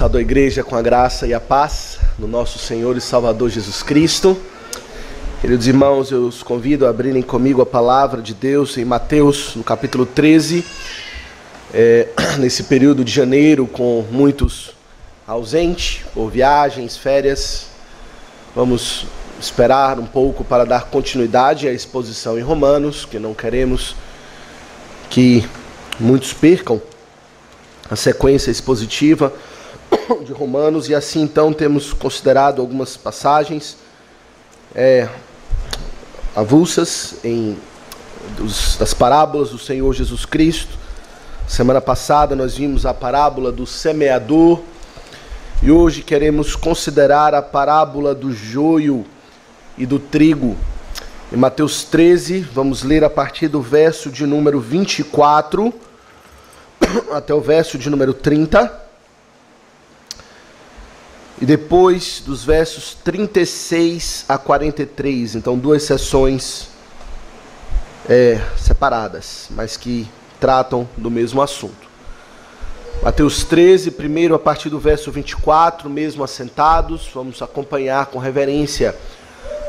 Saúdo a igreja com a graça e a paz do nosso Senhor e Salvador Jesus Cristo. Queridos irmãos, eu os convido a abrirem comigo a palavra de Deus em Mateus, no capítulo 13. Nesse período de janeiro, com muitos ausentes por viagens, férias, vamos esperar um pouco para dar continuidade à exposição em Romanos, que não queremos que muitos percam a sequência expositiva de Romanos, e assim então temos considerado algumas passagens avulsas das parábolas do Senhor Jesus Cristo. Semana passada nós vimos a parábola do semeador, e hoje queremos considerar a parábola do joio e do trigo. Em Mateus 13, vamos ler a partir do verso de número 24 até o verso de número 30. E depois dos versos 36 a 43, então duas sessões separadas, mas que tratam do mesmo assunto. Mateus 13, primeiro a partir do verso 24, mesmo assentados, vamos acompanhar com reverência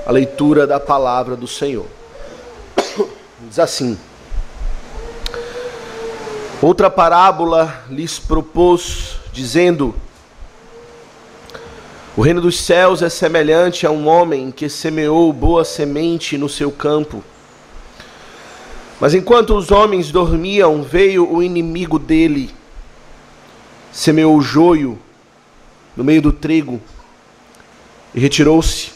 a leitura da palavra do Senhor. Diz assim: outra parábola lhes propôs, dizendo: o reino dos céus é semelhante a um homem que semeou boa semente no seu campo. Mas enquanto os homens dormiam, veio o inimigo dele, semeou o joio no meio do trigo e retirou-se.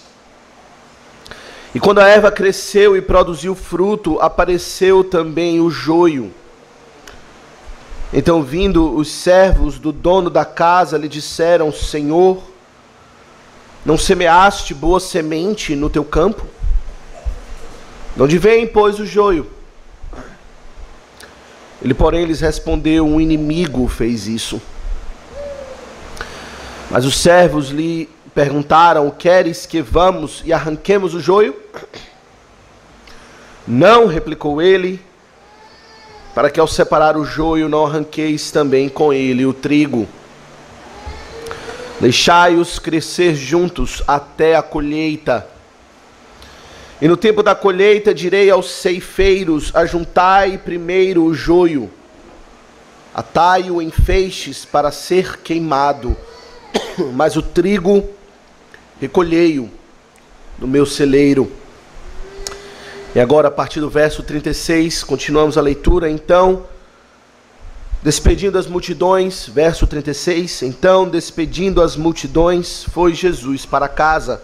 E quando a erva cresceu e produziu fruto, apareceu também o joio. Então, vindo os servos do dono da casa, lhe disseram: Senhor, não semeaste boa semente no teu campo? De onde vem, pois, o joio? Ele, porém, lhes respondeu: um inimigo fez isso. Mas os servos lhe perguntaram: queres que vamos e arranquemos o joio? Não, replicou ele, para que ao separar o joio não arranqueis também com ele o trigo. Deixai-os crescer juntos até a colheita. E no tempo da colheita direi aos ceifeiros: ajuntai primeiro o joio, atai-o em feixes para ser queimado, mas o trigo recolhei-o no meu celeiro. E agora, a partir do verso 36, continuamos a leitura. Então, despedindo as multidões, verso 36, então, despedindo as multidões, foi Jesus para casa.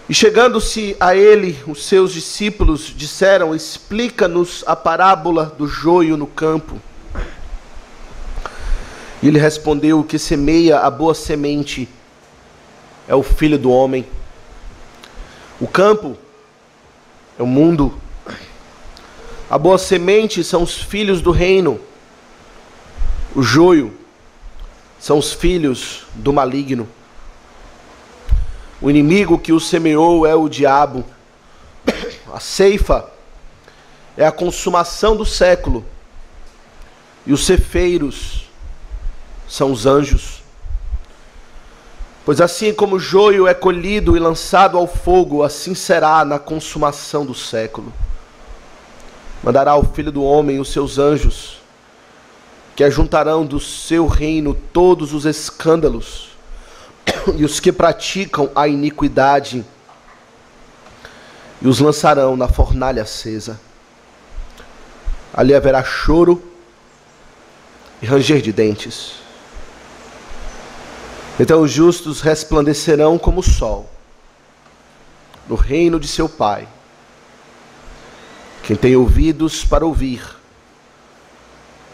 E chegando-se a ele, os seus discípulos disseram: explica-nos a parábola do joio no campo. E ele respondeu: o que semeia a boa semente é o Filho do Homem. O campo é o mundo. A boa semente são os filhos do reino. O joio são os filhos do maligno. O inimigo que o semeou é o diabo. A ceifa é a consumação do século. E os ceifeiros são os anjos. Pois assim como o joio é colhido e lançado ao fogo, assim será na consumação do século. Mandará o Filho do Homem os seus anjos, que ajuntarão do seu reino todos os escândalos e os que praticam a iniquidade, e os lançarão na fornalha acesa. Ali haverá choro e ranger de dentes. Então os justos resplandecerão como o sol no reino de seu Pai. Quem tem ouvidos para ouvir,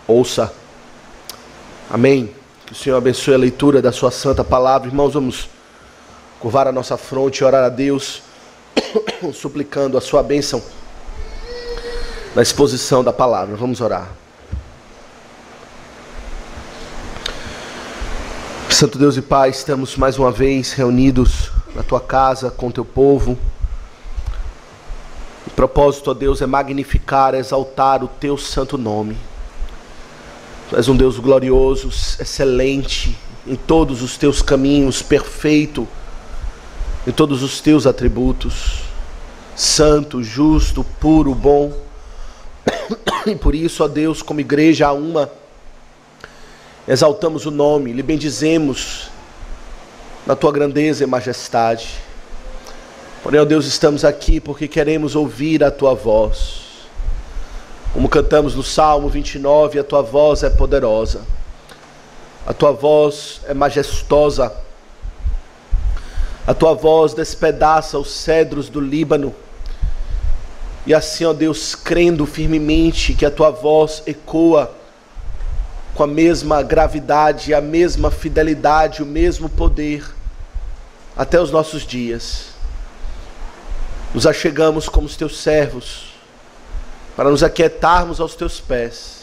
ouça. Amém. Que o Senhor abençoe a leitura da sua santa palavra. Irmãos, vamos curvar a nossa fronte e orar a Deus, suplicando a sua bênção na exposição da palavra. Vamos orar. Santo Deus e Pai, estamos mais uma vez reunidos na tua casa com teu povo. O propósito, ó Deus, é magnificar, exaltar o teu santo nome. Tu és um Deus glorioso, excelente em todos os teus caminhos, perfeito em todos os teus atributos, santo, justo, puro, bom. E por isso, ó Deus, como igreja uma, exaltamos o nome, lhe bendizemos na tua grandeza e majestade. Porém, ó Deus, estamos aqui porque queremos ouvir a tua voz. Como cantamos no Salmo 29, a tua voz é poderosa, a tua voz é majestosa, a tua voz despedaça os cedros do Líbano. E assim, ó Deus, crendo firmemente que a tua voz ecoa com a mesma gravidade, a mesma fidelidade, o mesmo poder até os nossos dias, nos achegamos como os teus servos para nos aquietarmos aos teus pés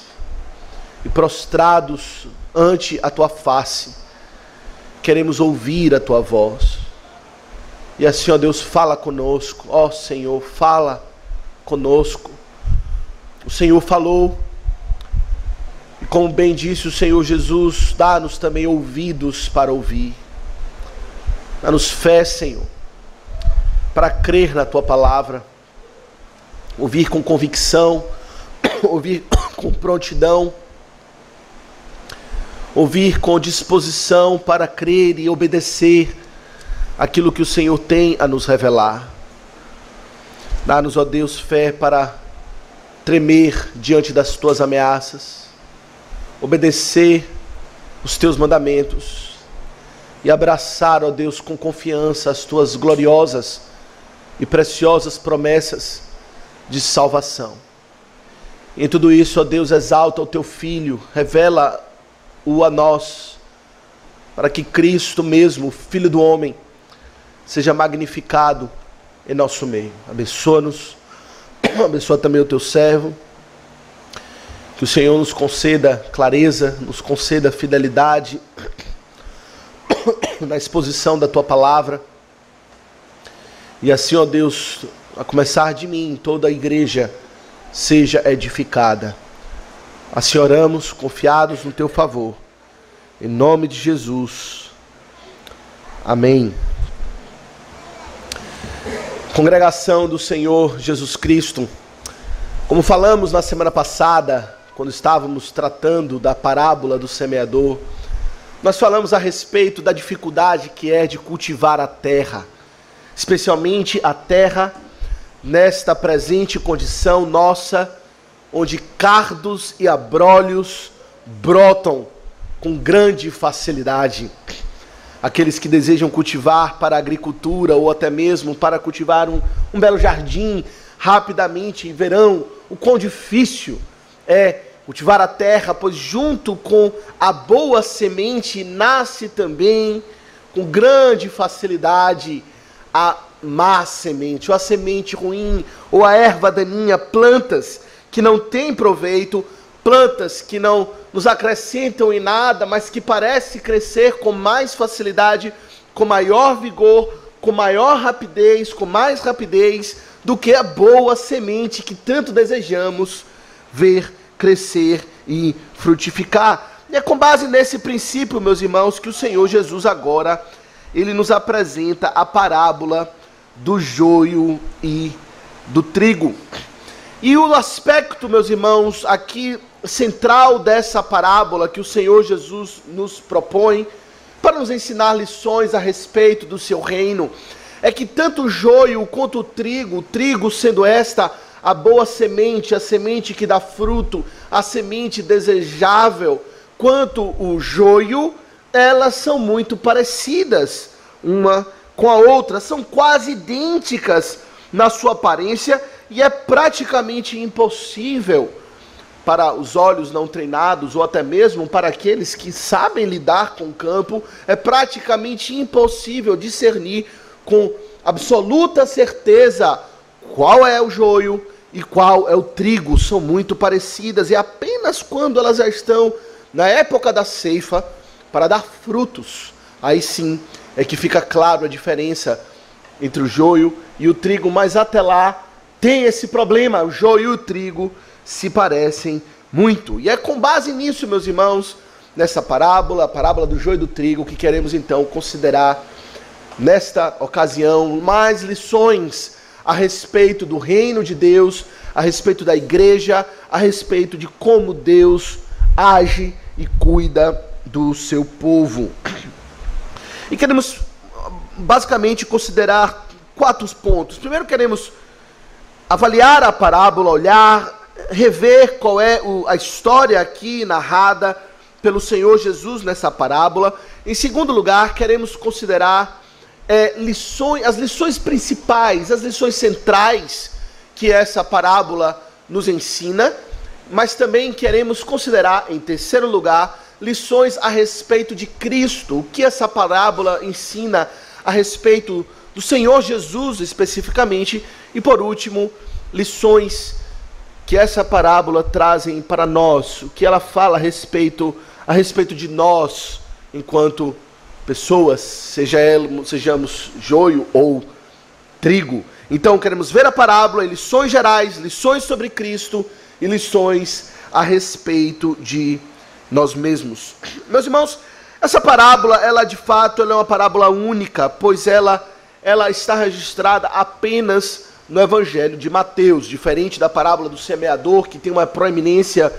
e, prostrados ante a tua face, queremos ouvir a tua voz. E assim, ó Deus, fala conosco, ó Senhor, fala conosco. O Senhor falou, e como bem disse o Senhor Jesus, dá-nos também ouvidos para ouvir. Dá-nos fé, Senhor, para crer na tua palavra, ouvir com convicção, ouvir com prontidão, ouvir com disposição para crer e obedecer aquilo que o Senhor tem a nos revelar. Dá-nos, ó Deus, fé para tremer diante das tuas ameaças, obedecer os teus mandamentos e abraçar, ó Deus, com confiança as tuas gloriosas e preciosas promessas de salvação. Em tudo isso, ó Deus, exalta o teu Filho, revela-o a nós, para que Cristo mesmo, Filho do homem, seja magnificado em nosso meio. Abençoa-nos, abençoa também o teu servo, que o Senhor nos conceda clareza, nos conceda fidelidade na exposição da tua palavra, e assim, ó Deus, a começar de mim, toda a igreja seja edificada. Assim oramos, confiados no teu favor, em nome de Jesus, amém. Congregação do Senhor Jesus Cristo, como falamos na semana passada, quando estávamos tratando da parábola do semeador, nós falamos a respeito da dificuldade que é de cultivar a terra, especialmente a terra nesta presente condição nossa, onde cardos e abrolhos brotam com grande facilidade. Aqueles que desejam cultivar para a agricultura ou até mesmo para cultivar um belo jardim rapidamente verão o quão difícil é cultivar a terra, pois junto com a boa semente nasce também com grande facilidade a má semente, ou a semente ruim, ou a erva daninha, plantas que não têm proveito, plantas que não nos acrescentam em nada, mas que parecem crescer com mais facilidade, com maior vigor, com maior rapidez, com mais rapidez do que a boa semente que tanto desejamos ver crescer e frutificar. E é com base nesse princípio, meus irmãos, que o Senhor Jesus agora, ele nos apresenta a parábola do joio e do trigo. E o aspecto, meus irmãos, aqui central dessa parábola que o Senhor Jesus nos propõe para nos ensinar lições a respeito do seu reino, é que tanto o joio quanto o trigo sendo esta a boa semente, a semente que dá fruto, a semente desejável, quanto o joio, elas são muito parecidas uma com a outra, são quase idênticas na sua aparência, e é praticamente impossível para os olhos não treinados, ou até mesmo para aqueles que sabem lidar com o campo, é praticamente impossível discernir com absoluta certeza qual é o joio e qual é o trigo. São muito parecidas, e apenas quando elas já estão na época da ceifa para dar frutos, aí sim é que fica claro a diferença entre o joio e o trigo, mas até lá tem esse problema, o joio e o trigo se parecem muito. E é com base nisso, meus irmãos, nessa parábola, a parábola do joio e do trigo, que queremos então considerar nesta ocasião mais lições a respeito do reino de Deus, a respeito da igreja, a respeito de como Deus age e cuida do seu povo. E queremos basicamente considerar 4 pontos. Primeiro, queremos avaliar a parábola, olhar, rever qual é a história aqui narrada pelo Senhor Jesus nessa parábola. Em segundo lugar, queremos considerar as lições principais, as lições centrais que essa parábola nos ensina, mas também queremos considerar, em terceiro lugar, lições a respeito de Cristo, o que essa parábola ensina a respeito do Senhor Jesus especificamente, e por último, lições que essa parábola trazem para nós, o que ela fala a respeito de nós, enquanto pessoas, sejamos joio ou trigo. Então queremos ver a parábola em lições gerais, lições sobre Cristo e lições a respeito de nós mesmos. Meus irmãos, essa parábola, ela de fato é uma parábola única, pois ela está registrada apenas no Evangelho de Mateus, diferente da parábola do semeador, que tem uma proeminência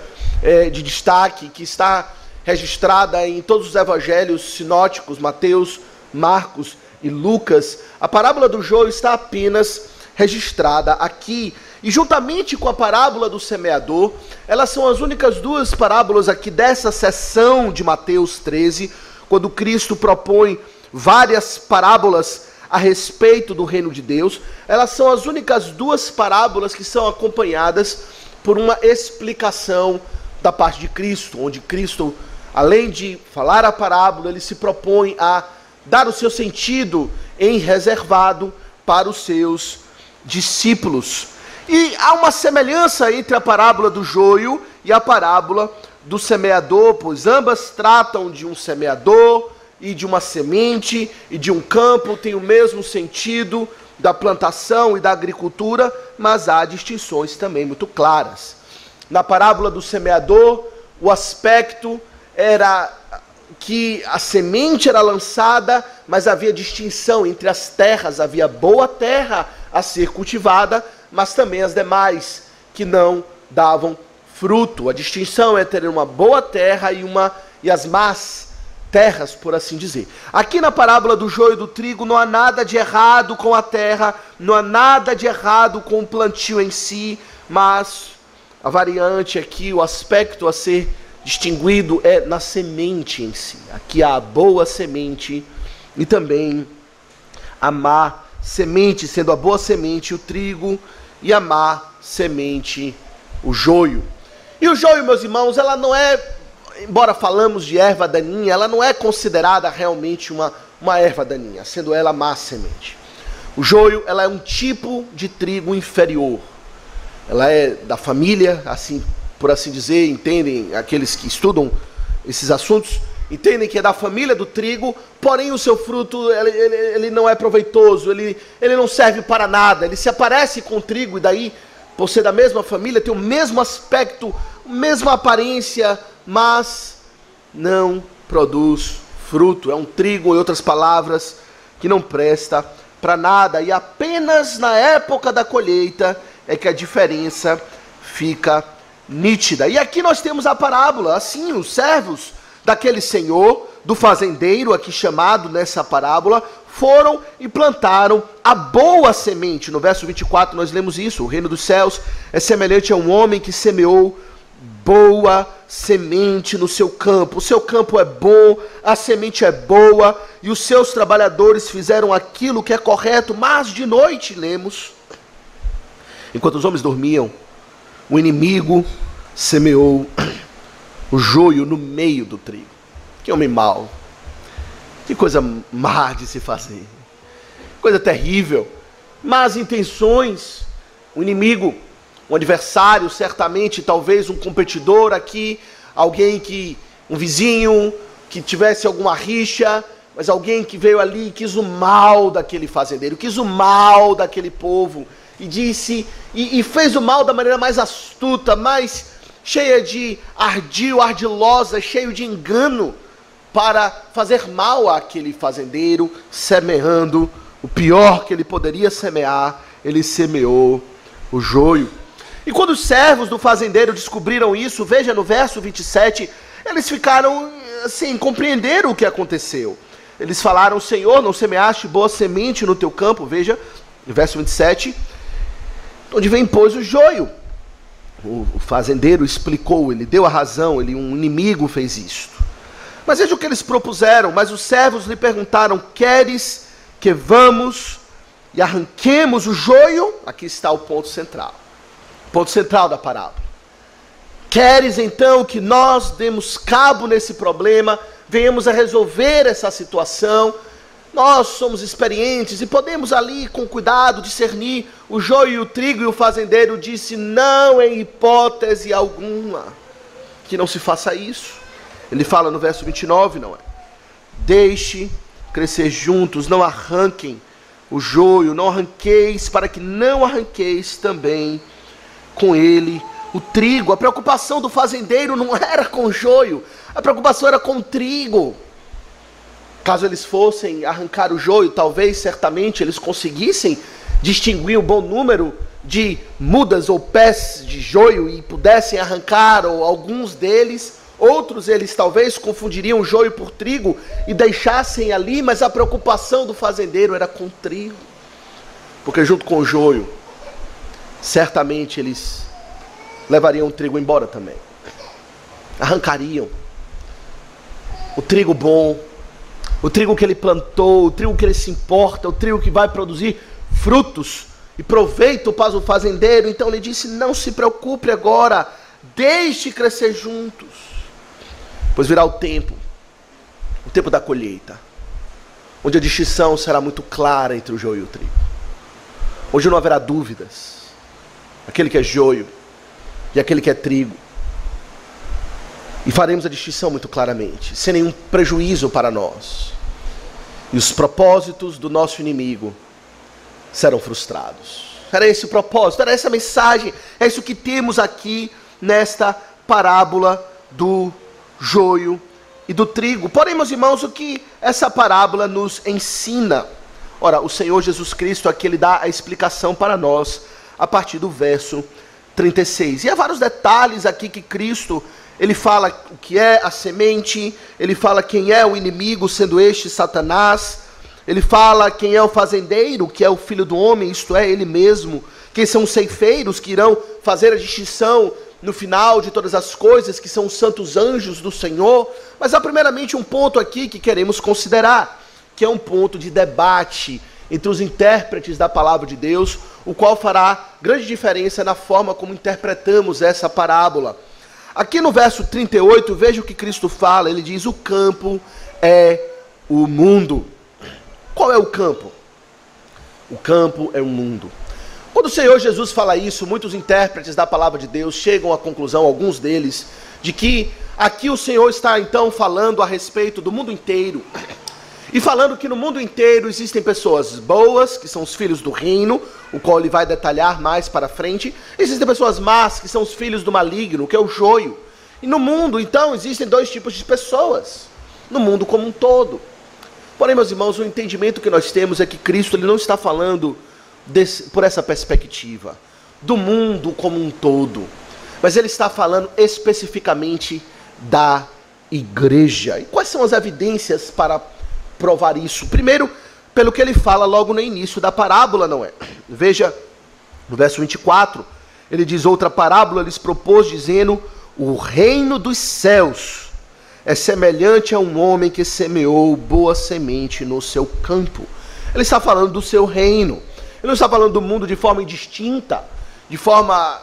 de destaque, que está registrada em todos os evangelhos sinóticos, Mateus, Marcos e Lucas. A parábola do joio está apenas registrada aqui. E juntamente com a parábola do semeador, elas são as únicas 2 parábolas aqui dessa seção de Mateus 13, quando Cristo propõe várias parábolas a respeito do reino de Deus. Elas são as únicas 2 parábolas que são acompanhadas por uma explicação da parte de Cristo, onde Cristo, além de falar a parábola, ele se propõe a dar o seu sentido em reservado para os seus discípulos. E há uma semelhança entre a parábola do joio e a parábola do semeador, pois ambas tratam de um semeador e de uma semente e de um campo, tem o mesmo sentido da plantação e da agricultura, mas há distinções também muito claras. Na parábola do semeador, o aspecto era que a semente era lançada, mas havia distinção entre as terras, havia boa terra a ser cultivada, mas também as demais que não davam fruto. A distinção é ter uma boa terra e as más terras, por assim dizer. Aqui na parábola do joio e do trigo não há nada de errado com a terra, não há nada de errado com o plantio em si, mas a variante aqui, o aspecto a ser distinguido é na semente em si. Aqui há a boa semente e também a má semente, sendo a boa semente o trigo e a má semente o joio. E o joio, meus irmãos, ela não é, embora falamos de erva daninha, ela não é considerada realmente uma erva daninha, sendo ela má semente. O joio, ela é um tipo de trigo inferior. Ela é da família, assim, por assim dizer, entendem, aqueles que estudam esses assuntos, entendem que é da família do trigo, porém o seu fruto, ele não é proveitoso, ele não serve para nada, ele se aparece com o trigo, e daí, por ser da mesma família, tem o mesmo aspecto, a mesma aparência, mas não produz fruto. É um trigo, em outras palavras, que não presta para nada, e apenas na época da colheita é que a diferença fica nítida. E aqui nós temos a parábola, assim, os servos daquele senhor, do fazendeiro, aqui chamado nessa parábola, foram e plantaram a boa semente. No verso 24 nós lemos isso: o reino dos céus é semelhante a um homem que semeou boa semente no seu campo. O seu campo é bom, a semente é boa, e os seus trabalhadores fizeram aquilo que é correto, mas de noite, lemos, enquanto os homens dormiam, o inimigo semeou o joio no meio do trigo. Que homem mau, que coisa má de se fazer, coisa terrível, más intenções. O inimigo, um adversário, certamente, talvez um competidor aqui, um vizinho que tivesse alguma rixa, mas alguém que veio ali e quis o mal daquele fazendeiro, quis o mal daquele povo, e disse, e fez o mal da maneira mais astuta, mais cheia de ardil, ardilosa, cheio de engano, para fazer mal àquele fazendeiro, semeando o pior que ele poderia semear. Ele semeou o joio. E quando os servos do fazendeiro descobriram isso, veja no verso 27, eles ficaram sem compreender o que aconteceu. Eles falaram: Senhor, não semeaste boa semente no teu campo? Veja, no verso 27, onde vem, pois, o joio. O fazendeiro explicou, ele deu a razão, um inimigo fez isto. Mas veja o que eles propuseram. Mas os servos lhe perguntaram: queres que vamos e arranquemos o joio? Aqui está o ponto central. O ponto central da parábola. Queres então que nós demos cabo nesse problema, venhamos a resolver essa situação? Nós somos experientes e podemos ali com cuidado discernir o joio e o trigo. E o fazendeiro disse: não, em hipótese alguma, que não se faça isso. Ele fala no verso 29, não é? Deixe crescer juntos, não arranquem o joio, não arranqueis, para que não arranqueis também com ele o trigo. A preocupação do fazendeiro não era com o joio, a preocupação era com o trigo. Caso eles fossem arrancar o joio, talvez, certamente, eles conseguissem distinguir o bom número de mudas ou pés de joio e pudessem arrancar, ou alguns deles. Outros eles talvez confundiriam joio por trigo e deixassem ali, mas a preocupação do fazendeiro era com o trigo. Porque junto com o joio, certamente eles levariam o trigo embora também. Arrancariam o trigo bom, o trigo que ele plantou, o trigo que ele se importa, o trigo que vai produzir frutos e proveito para o fazendeiro. Então ele disse: não se preocupe agora, deixe crescer juntos, pois virá o tempo da colheita, onde a distinção será muito clara entre o joio e o trigo, onde não haverá dúvidas, aquele que é joio e aquele que é trigo, e faremos a distinção muito claramente, sem nenhum prejuízo para nós, e os propósitos do nosso inimigo serão frustrados. Era esse o propósito, era essa a mensagem, é isso que temos aqui nesta parábola do joio e do trigo. Porém, meus irmãos, o que essa parábola nos ensina? Ora, o Senhor Jesus Cristo aqui, ele dá a explicação para nós a partir do verso 36. E há vários detalhes aqui que Cristo, ele fala o que é a semente, ele fala quem é o inimigo, sendo este Satanás, ele fala quem é o fazendeiro, que é o filho do homem, isto é, ele mesmo, quem são os ceifeiros que irão fazer a distinção no final de todas as coisas, que são os santos anjos do Senhor. Mas há primeiramente um ponto aqui que queremos considerar, que é um ponto de debate entre os intérpretes da palavra de Deus, o qual fará grande diferença na forma como interpretamos essa parábola. Aqui no verso 38, veja o que Cristo fala, ele diz: o campo é o mundo. Qual é o campo? O campo é o mundo. Quando o Senhor Jesus fala isso, muitos intérpretes da palavra de Deus chegam à conclusão, alguns deles, de que aqui o Senhor está então falando a respeito do mundo inteiro. E falando que no mundo inteiro existem pessoas boas, que são os filhos do reino, o qual ele vai detalhar mais para frente. Existem pessoas más, que são os filhos do maligno, que é o joio. E no mundo, então, existem dois tipos de pessoas, no mundo como um todo. Porém, meus irmãos, o entendimento que nós temos é que Cristo, ele não está falando por essa perspectiva, do mundo como um todo, mas ele está falando especificamente da igreja. E quais são as evidências para provar isso? Primeiro, pelo que ele fala logo no início da parábola, não é? Veja, no verso 24, ele diz: outra parábola lhes propôs, dizendo: o reino dos céus é semelhante a um homem que semeou boa semente no seu campo. Ele está falando do seu reino. Ele não está falando do mundo de forma indistinta, de forma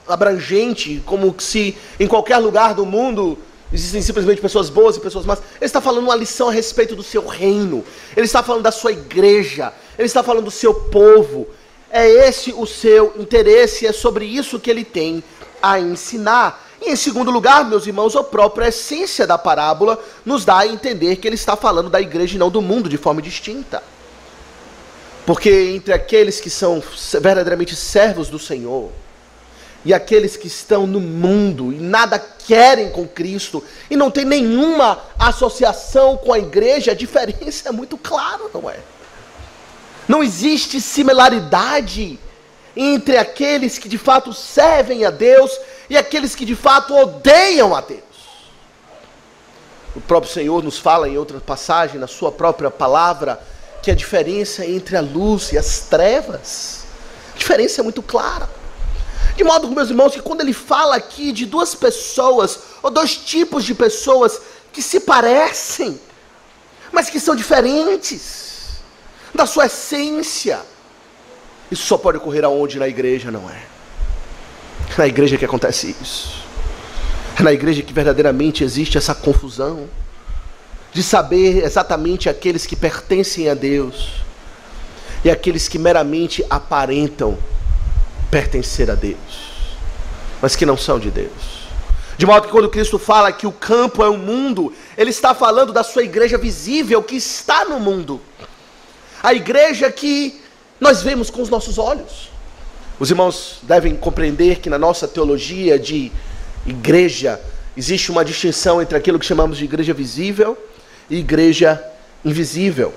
abrangente, como se em qualquer lugar do mundo existem simplesmente pessoas boas e pessoas más. Ele está falando uma lição a respeito do seu reino. Ele está falando da sua igreja. Ele está falando do seu povo. É esse o seu interesse, é sobre isso que ele tem a ensinar. E em segundo lugar, meus irmãos, a própria essência da parábola nos dá a entender que ele está falando da igreja e não do mundo de forma distinta. Porque entre aqueles que são verdadeiramente servos do Senhor, e aqueles que estão no mundo e nada querem com Cristo e não tem nenhuma associação com a igreja, a diferença é muito clara, não é? Não existe similaridade entre aqueles que de fato servem a Deus e aqueles que de fato odeiam a Deus. O próprio Senhor nos fala em outra passagem, na sua própria palavra, que a diferença entre a luz e as trevas, a diferença é muito clara. De modo que, meus irmãos, que quando ele fala aqui de duas pessoas, ou dois tipos de pessoas que se parecem, mas que são diferentes da sua essência, isso só pode ocorrer aonde? Na igreja, não é? É na igreja que acontece isso. É na igreja que verdadeiramente existe essa confusão de saber exatamente aqueles que pertencem a Deus e aqueles que meramente aparentam pertencer a Deus, mas que não são de Deus. De modo que quando Cristo fala que o campo é o mundo, Ele está falando da sua igreja visível que está no mundo. A igreja que nós vemos com os nossos olhos. Os irmãos devem compreender que na nossa teologia de igreja existe uma distinção entre aquilo que chamamos de igreja visível e igreja invisível.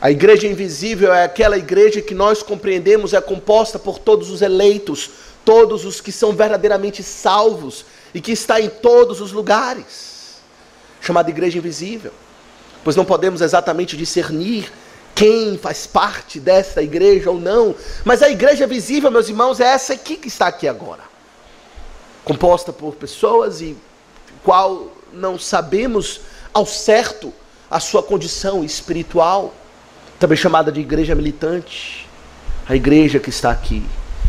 A igreja invisível é aquela igreja que nós compreendemos é composta por todos os eleitos, todos os que são verdadeiramente salvos e que está em todos os lugares, chamada igreja invisível, pois não podemos exatamente discernir quem faz parte dessa igreja ou não, mas a igreja visível, meus irmãos, é essa aqui que está aqui agora, composta por pessoas e qual não sabemos ao certo a sua condição espiritual, também chamada de igreja militante. A igreja que está aqui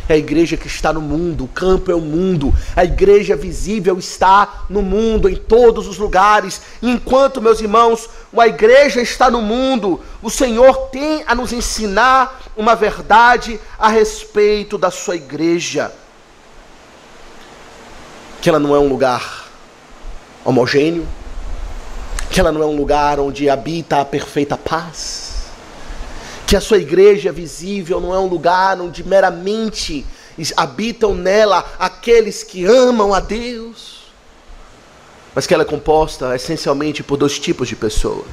é a igreja que está no mundo. O campo é o mundo. A igreja visível está no mundo, em todos os lugares. E enquanto, meus irmãos, a igreja está no mundo, o Senhor tem a nos ensinar uma verdade a respeito da sua igreja, que ela não é um lugar homogêneo, que ela não é um lugar onde habita a perfeita paz, que a sua igreja visível não é um lugar onde meramente habitam nela aqueles que amam a Deus, mas que ela é composta essencialmente por dois tipos de pessoas.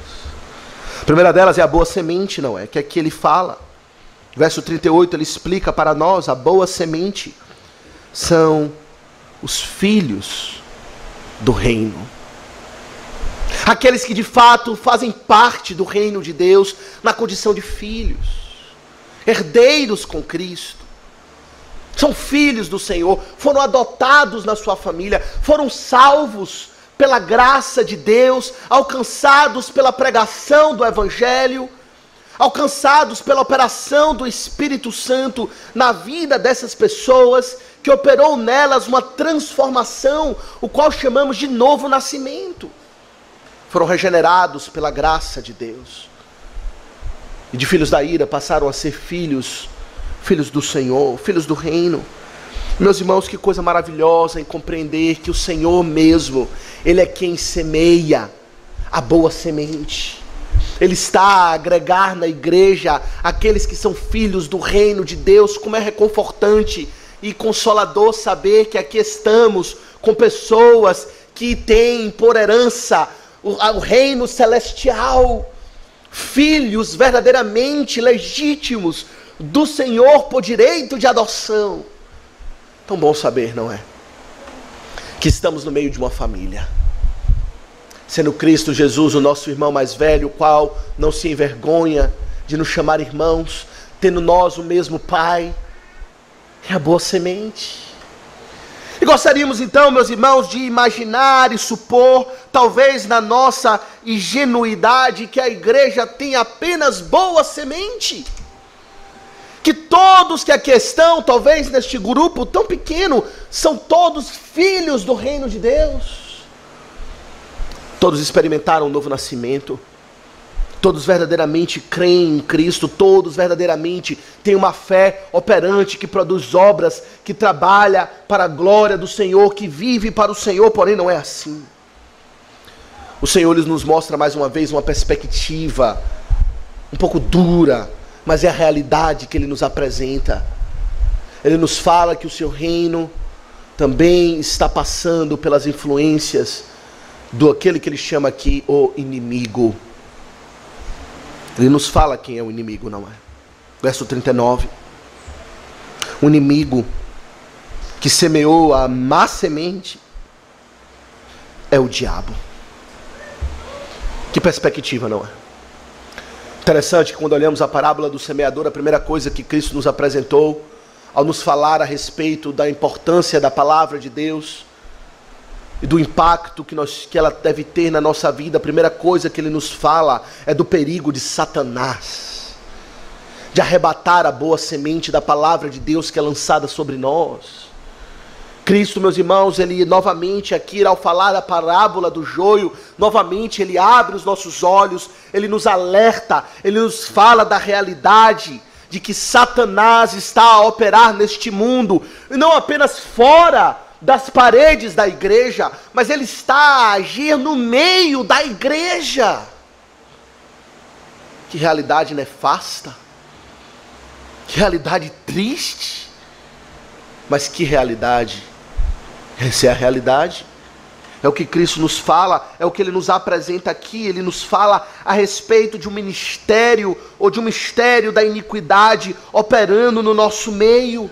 A primeira delas é a boa semente, não é? Que aqui ele fala, verso 38, ele explica para nós, a boa semente são os filhos do reino. Aqueles que de fato fazem parte do reino de Deus na condição de filhos, herdeiros com Cristo, são filhos do Senhor, foram adotados na sua família, foram salvos pela graça de Deus, alcançados pela pregação do Evangelho, alcançados pela operação do Espírito Santo na vida dessas pessoas, que operou nelas uma transformação, o qual chamamos de novo nascimento. Foram regenerados pela graça de Deus. E de filhos da ira passaram a ser filhos do Senhor, filhos do reino. Meus irmãos, que coisa maravilhosa em compreender que o Senhor mesmo, Ele é quem semeia a boa semente. Ele está a agregar na igreja aqueles que são filhos do reino de Deus. Como é reconfortante e consolador saber que aqui estamos com pessoas que têm por herança o reino celestial, filhos verdadeiramente legítimos do Senhor por direito de adoção. Tão bom saber, não é? Que estamos no meio de uma família, sendo Cristo Jesus o nosso irmão mais velho, o qual não se envergonha de nos chamar irmãos, tendo nós o mesmo Pai. É a boa semente. E gostaríamos então, meus irmãos, de imaginar e supor, talvez na nossa ingenuidade, que a igreja tem apenas boa semente. Que todos que aqui estão, talvez neste grupo tão pequeno, são todos filhos do reino de Deus. Todos experimentaram um novo nascimento. Todos verdadeiramente creem em Cristo, todos verdadeiramente têm uma fé operante que produz obras, que trabalha para a glória do Senhor, que vive para o Senhor, porém não é assim. O Senhor nos mostra mais uma vez uma perspectiva um pouco dura, mas é a realidade que Ele nos apresenta. Ele nos fala que o seu reino também está passando pelas influências do aquele que ele chama aqui o inimigo. Ele nos fala quem é o inimigo, não é? Verso 39. O inimigo que semeou a má semente é o diabo. Que perspectiva, não é? Interessante que quando olhamos a parábola do semeador, a primeira coisa que Cristo nos apresentou, ao nos falar a respeito da importância da palavra de Deus e do impacto que ela deve ter na nossa vida, a primeira coisa que ele nos fala é do perigo de Satanás, de arrebatar a boa semente da palavra de Deus que é lançada sobre nós. Cristo, meus irmãos, ele novamente aqui, ao falar a parábola do joio, novamente ele abre os nossos olhos, ele nos alerta, ele nos fala da realidade de que Satanás está a operar neste mundo, e não apenas fora das paredes da igreja, mas ele está a agir no meio da igreja. Que realidade nefasta, que realidade triste, mas que realidade. Essa é a realidade, é o que Cristo nos fala, é o que Ele nos apresenta aqui. Ele nos fala a respeito de um ministério, ou de um mistério da iniquidade operando no nosso meio,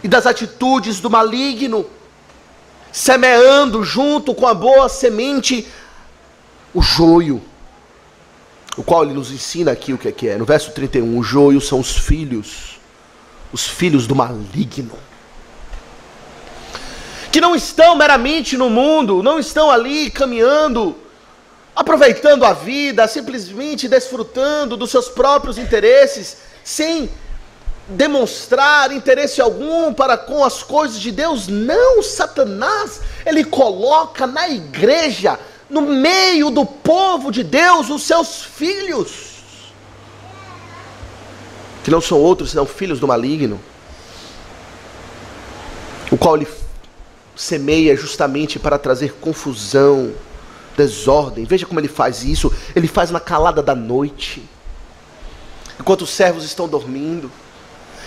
e das atitudes do maligno, semeando junto com a boa semente, o joio, o qual Ele nos ensina aqui o que é. No verso 31, o joio são os filhos do maligno, que não estão meramente no mundo, não estão ali caminhando, aproveitando a vida, simplesmente desfrutando dos seus próprios interesses, sem demonstrar interesse algum para com as coisas de Deus. Não, Satanás, ele coloca na igreja, no meio do povo de Deus, os seus filhos, que não são outros senão filhos do maligno, o qual ele semeia justamente para trazer confusão, desordem. Veja como ele faz isso. Ele faz na calada da noite, enquanto os servos estão dormindo.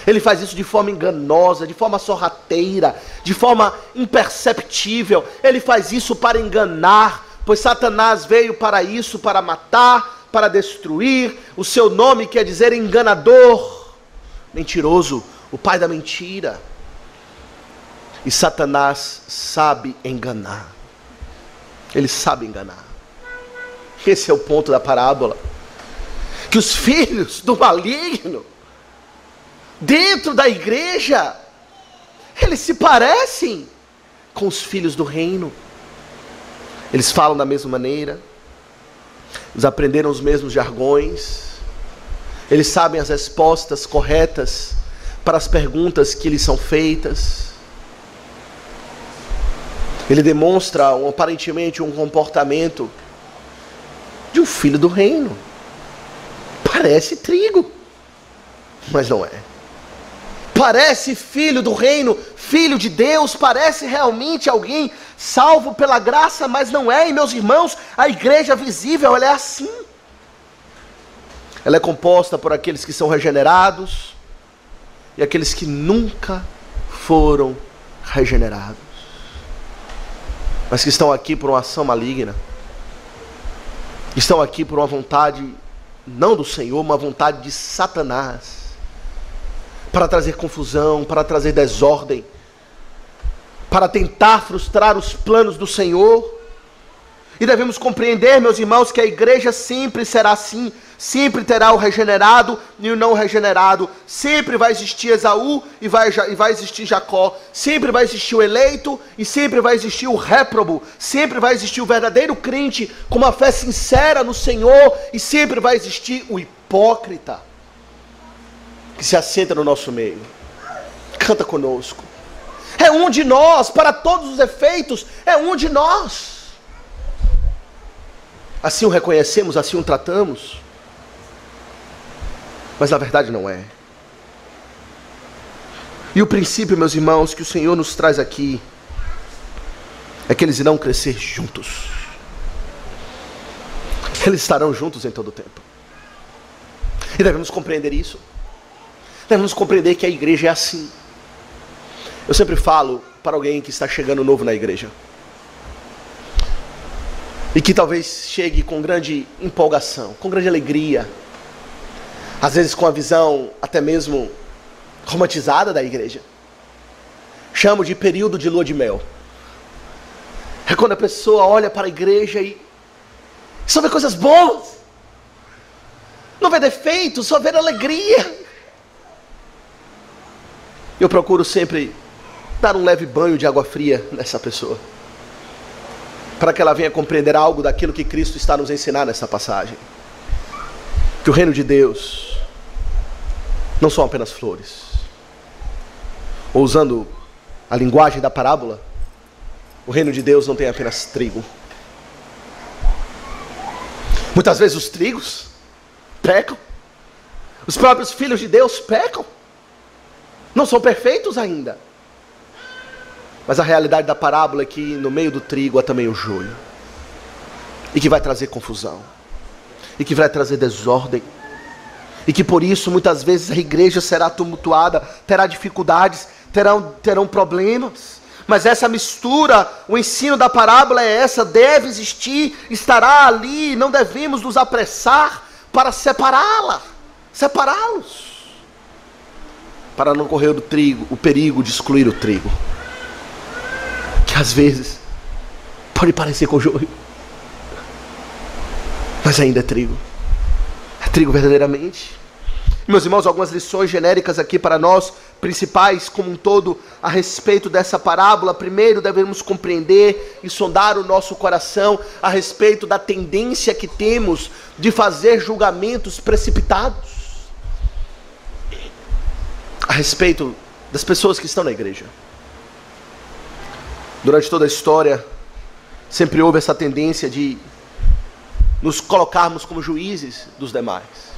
Ele faz isso de forma enganosa, de forma sorrateira, de forma imperceptível. Ele faz isso para enganar, pois Satanás veio para isso, para matar, para destruir. O seu nome quer dizer enganador, mentiroso, o pai da mentira. E Satanás sabe enganar. Ele sabe enganar. Esse é o ponto da parábola. Que os filhos do maligno, dentro da igreja, eles se parecem com os filhos do reino. Eles falam da mesma maneira. Eles aprenderam os mesmos jargões. Eles sabem as respostas corretas para as perguntas que lhes são feitas. Ele demonstra aparentemente um comportamento de um filho do reino. Parece trigo, mas não é. Parece filho do reino, filho de Deus, parece realmente alguém salvo pela graça, mas não é. E meus irmãos, a igreja visível, ela é assim. Ela é composta por aqueles que são regenerados e aqueles que nunca foram regenerados, mas que estão aqui por uma ação maligna, estão aqui por uma vontade, não do Senhor, uma vontade de Satanás, para trazer confusão, para trazer desordem, para tentar frustrar os planos do Senhor. E devemos compreender, meus irmãos, que a igreja sempre será assim. Sempre terá o regenerado e o não regenerado. Sempre vai existir Esaú e vai existir Jacó. Sempre vai existir o eleito e sempre vai existir o réprobo. Sempre vai existir o verdadeiro crente com uma fé sincera no Senhor. E sempre vai existir o hipócrita que se assenta no nosso meio. Canta conosco. É um de nós, para todos os efeitos, é um de nós. Assim o reconhecemos, assim o tratamos. Mas na verdade não é. E o princípio, meus irmãos, que o Senhor nos traz aqui é que eles irão crescer juntos. Eles estarão juntos em todo o tempo. E devemos compreender isso. Devemos compreender que a igreja é assim. Eu sempre falo para alguém que está chegando novo na igreja, e que talvez chegue com grande empolgação, com grande alegria, às vezes com a visão até mesmo romantizada da igreja. Chamo de período de lua de mel. É quando a pessoa olha para a igreja e só vê coisas boas, não vê defeitos, só vê alegria. Eu procuro sempre dar um leve banho de água fria nessa pessoa, para que ela venha compreender algo daquilo que Cristo está nos ensinando nessa passagem. Que o reino de Deus não são apenas flores. Ou usando a linguagem da parábola, o reino de Deus não tem apenas trigo. Muitas vezes os trigos pecam. Os próprios filhos de Deus pecam. Não são perfeitos ainda. Mas a realidade da parábola é que no meio do trigo há também o joio. E que vai trazer confusão. E que vai trazer desordem. E que por isso muitas vezes a igreja será tumultuada, terá dificuldades, terão problemas. Mas essa mistura, o ensino da parábola é essa, deve existir, estará ali, não devemos nos apressar para separá-los, para não correr do trigo, o perigo de excluir o trigo, que às vezes pode parecer com joio, mas ainda é trigo verdadeiramente. Meus irmãos, algumas lições genéricas aqui para nós, principais como um todo, a respeito dessa parábola. Primeiro, devemos compreender e sondar o nosso coração a respeito da tendência que temos de fazer julgamentos precipitados a respeito das pessoas que estão na igreja. Durante toda a história, sempre houve essa tendência de nos colocarmos como juízes dos demais.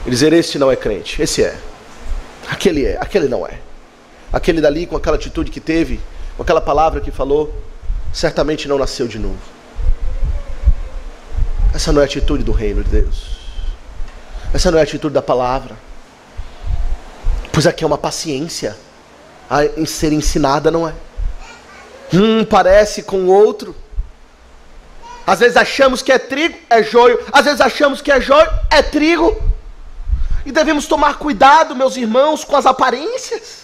E dizer, este não é crente, esse é, aquele não é. Aquele dali, com aquela atitude que teve, com aquela palavra que falou, certamente não nasceu de novo. Essa não é a atitude do reino de Deus. Essa não é a atitude da palavra. Pois aqui é uma paciência em ser ensinada, não é? Parece com o outro. Às vezes achamos que é trigo, é joio. Às vezes achamos que é joio, é trigo. E devemos tomar cuidado, meus irmãos, com as aparências.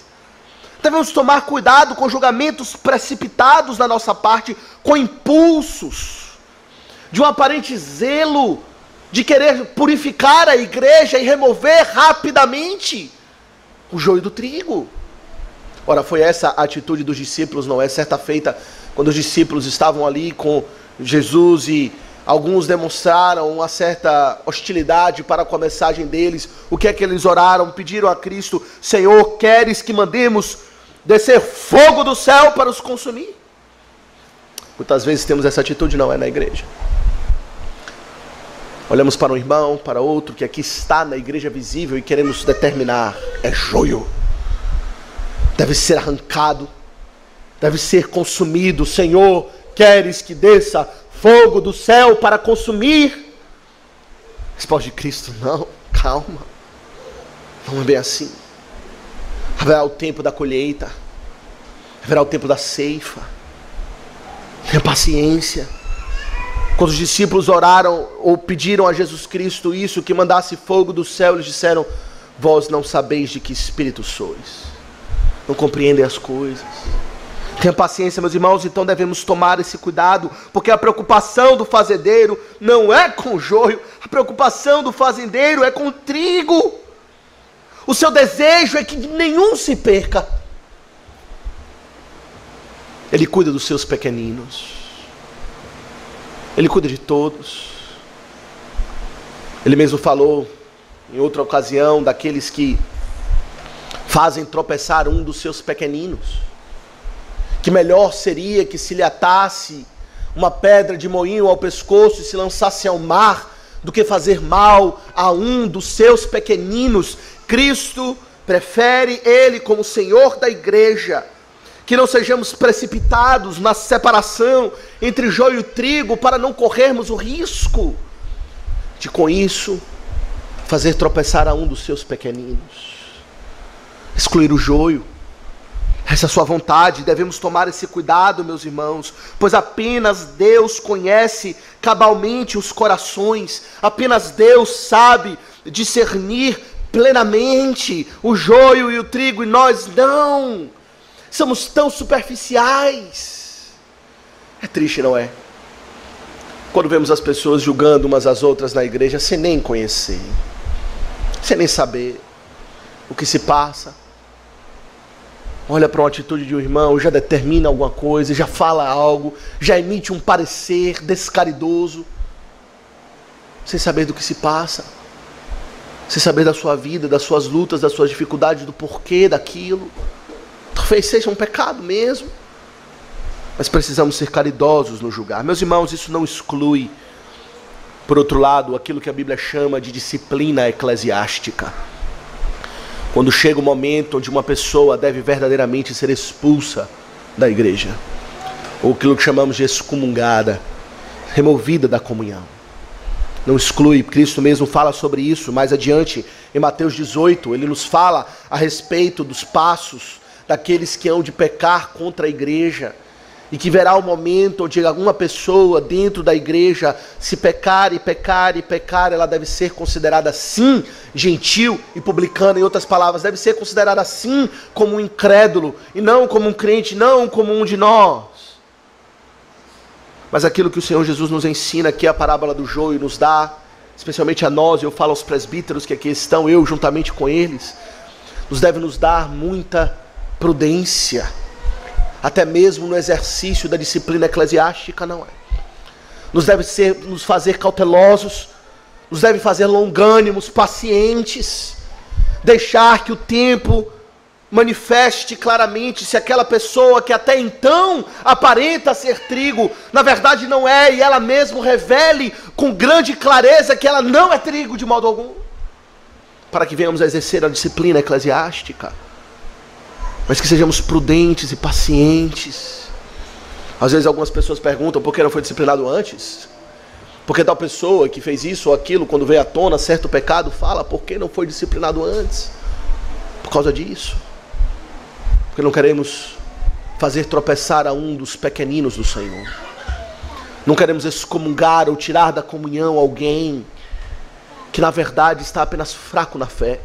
Devemos tomar cuidado com julgamentos precipitados da nossa parte, com impulsos, de um aparente zelo, de querer purificar a igreja e remover rapidamente o joio do trigo. Ora, foi essa a atitude dos discípulos, não é? Certa feita, quando os discípulos estavam ali com Jesus e alguns demonstraram uma certa hostilidade para com a mensagem deles. O que é que eles oraram? Pediram a Cristo: Senhor, queres que mandemos descer fogo do céu para os consumir? Muitas vezes temos essa atitude, não é, na igreja. Olhamos para um irmão, para outro que aqui está na igreja visível e queremos determinar: é joio, deve ser arrancado, deve ser consumido. Senhor, queres que desça fogo do céu para consumir? Resposta de Cristo: não, calma, não é bem assim. Haverá o tempo da colheita, haverá o tempo da ceifa. Tenha paciência. Quando os discípulos oraram ou pediram a Jesus Cristo isso, que mandasse fogo do céu, eles disseram: vós não sabeis de que espírito sois, não compreendem as coisas. Tenha paciência, meus irmãos. Então devemos tomar esse cuidado, porque a preocupação do fazendeiro não é com o joio, a preocupação do fazendeiro é com o trigo. O seu desejo é que nenhum se perca. Ele cuida dos seus pequeninos, ele cuida de todos. Ele mesmo falou em outra ocasião daqueles que fazem tropeçar um dos seus pequeninos, que melhor seria que se lhe atasse uma pedra de moinho ao pescoço e se lançasse ao mar, do que fazer mal a um dos seus pequeninos. Cristo prefere Ele como Senhor da igreja, que não sejamos precipitados na separação entre joio e trigo, para não corrermos o risco de, com isso, fazer tropeçar a um dos seus pequeninos, excluir o joio, essa sua vontade, devemos tomar esse cuidado, meus irmãos, pois apenas Deus conhece cabalmente os corações, apenas Deus sabe discernir plenamente o joio e o trigo, e nós não, somos tão superficiais. É triste, não é? Quando vemos as pessoas julgando umas às outras na igreja, sem nem conhecer, sem nem saber o que se passa. Olha para uma atitude de um irmão, já determina alguma coisa, já fala algo, já emite um parecer descaridoso, sem saber do que se passa, sem saber da sua vida, das suas lutas, das suas dificuldades, do porquê daquilo. Talvez seja um pecado mesmo, mas precisamos ser caridosos no julgar. Meus irmãos, isso não exclui, por outro lado, aquilo que a Bíblia chama de disciplina eclesiástica. Quando chega o momento onde uma pessoa deve verdadeiramente ser expulsa da igreja, ou aquilo que chamamos de excomungada, removida da comunhão. Não exclui, Cristo mesmo fala sobre isso mais adiante, em Mateus 18, ele nos fala a respeito dos passos daqueles que hão de pecar contra a igreja, e que verá o momento onde alguma pessoa dentro da igreja, se pecar e pecar e pecar, ela deve ser considerada sim gentil e publicana. Em outras palavras, deve ser considerada sim como um incrédulo, e não como um crente, não como um de nós. Mas aquilo que o Senhor Jesus nos ensina aqui, a parábola do joio, nos dá, especialmente a nós, eu falo aos presbíteros que aqui estão, eu juntamente com eles, nos dar muita prudência, até mesmo no exercício da disciplina eclesiástica, não é? Nos fazer cautelosos, nos deve fazer longânimos, pacientes, deixar que o tempo manifeste claramente se aquela pessoa que até então aparenta ser trigo, na verdade não é, e ela mesmo revele com grande clareza que ela não é trigo de modo algum, para que venhamos a exercer a disciplina eclesiástica, mas que sejamos prudentes e pacientes. Às vezes algumas pessoas perguntam por que não foi disciplinado antes, porque tal pessoa que fez isso ou aquilo, quando veio à tona certo pecado, fala por que não foi disciplinado antes, por causa disso, porque não queremos fazer tropeçar a um dos pequeninos do Senhor, não queremos excomungar ou tirar da comunhão alguém que na verdade está apenas fraco na fé,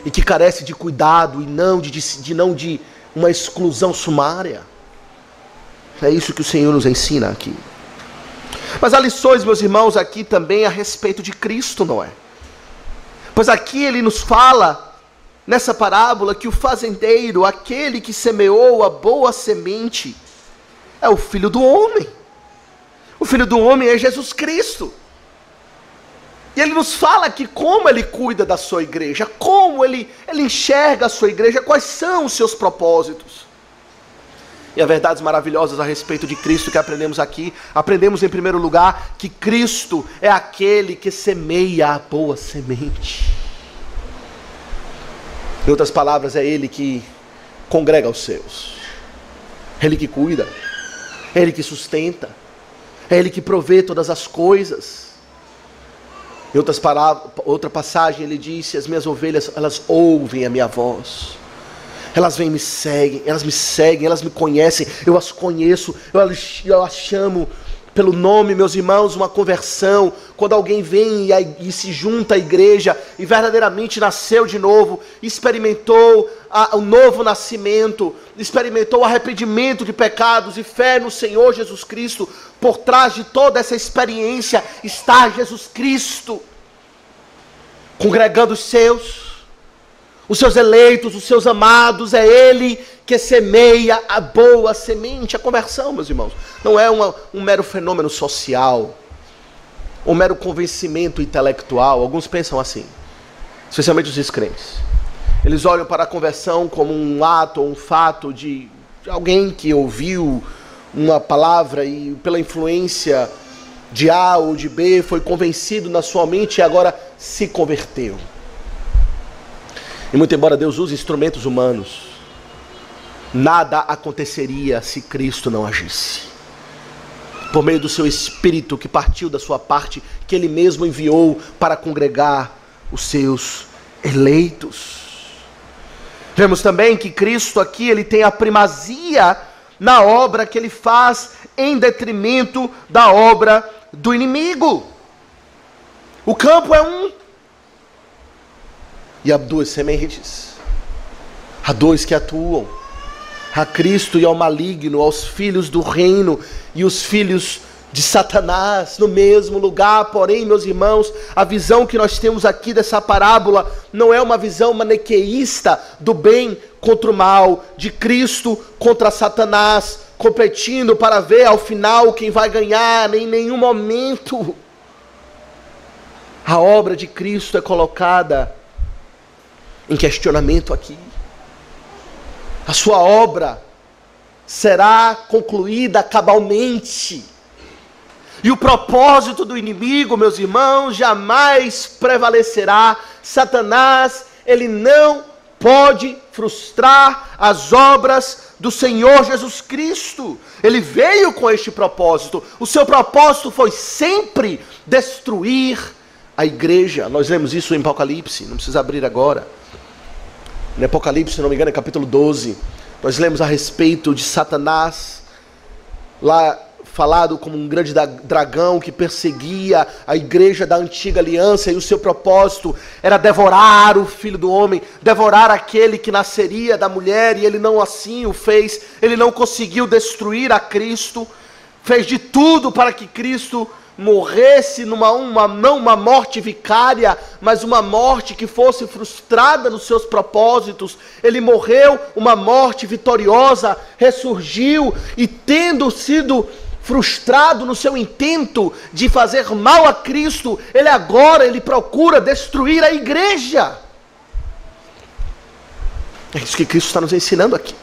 e que carece de cuidado, e não de uma exclusão sumária. É isso que o Senhor nos ensina aqui. Mas há lições, meus irmãos, aqui também a respeito de Cristo, não é? Pois aqui ele nos fala, nessa parábola, que o fazendeiro, aquele que semeou a boa semente, é o Filho do Homem. O Filho do Homem é Jesus Cristo. E ele nos fala que como ele cuida da sua igreja, como ele enxerga a sua igreja, quais são os seus propósitos. E as verdades maravilhosas a respeito de Cristo que aprendemos aqui, aprendemos em primeiro lugar que Cristo é aquele que semeia a boa semente. Em outras palavras, é Ele que congrega os seus, é Ele que cuida, é Ele que sustenta, é Ele que provê todas as coisas. Em outra passagem ele disse: as minhas ovelhas, elas ouvem a minha voz, elas vêm e me seguem, elas me conhecem, eu as conheço, eu as chamo pelo nome. Meus irmãos, uma conversão, quando alguém vem e se junta à igreja e verdadeiramente nasceu de novo, experimentou o novo nascimento, experimentou o arrependimento de pecados e fé no Senhor Jesus Cristo, por trás de toda essa experiência está Jesus Cristo, congregando os seus eleitos, os seus amados. É Ele que semeia a boa semente. A conversão, meus irmãos, não é um mero fenômeno social, um mero convencimento intelectual. Alguns pensam assim, especialmente os descrentes. Eles olham para a conversão como um ato ou um fato de alguém que ouviu uma palavra e pela influência de A ou de B foi convencido na sua mente e agora se converteu. E muito embora Deus use instrumentos humanos, nada aconteceria se Cristo não agisse. Por meio do seu Espírito que partiu da sua parte, que Ele mesmo enviou para congregar os seus eleitos. Vemos também que Cristo aqui, ele tem a primazia na obra que ele faz em detrimento da obra do inimigo. O campo é um, e há duas sementes, há dois que atuam, a Cristo e ao maligno, aos filhos do reino e os filhos de Satanás, no mesmo lugar. Porém, meus irmãos, a visão que nós temos aqui dessa parábola não é uma visão maniqueísta do bem contra o mal, de Cristo contra Satanás, competindo para ver ao final quem vai ganhar. Em nenhum momento a obra de Cristo é colocada em questionamento aqui. A sua obra será concluída cabalmente. E o propósito do inimigo, meus irmãos, jamais prevalecerá. Satanás, ele não pode frustrar as obras do Senhor Jesus Cristo. Ele veio com este propósito. O seu propósito foi sempre destruir a igreja. Nós lemos isso em Apocalipse, não precisa abrir agora. Em Apocalipse, se não me engano, é capítulo 12. Nós lemos a respeito de Satanás, lá falado como um grande dragão que perseguia a igreja da antiga aliança, e o seu propósito era devorar o filho do homem, devorar aquele que nasceria da mulher, e ele não assim o fez. Ele não conseguiu destruir a Cristo, fez de tudo para que Cristo morresse não uma morte vicária, mas uma morte que fosse frustrada nos seus propósitos. Ele morreu uma morte vitoriosa, ressurgiu, e tendo sido frustrado no seu intento de fazer mal a Cristo, ele procura destruir a igreja. É isso que Cristo está nos ensinando aqui,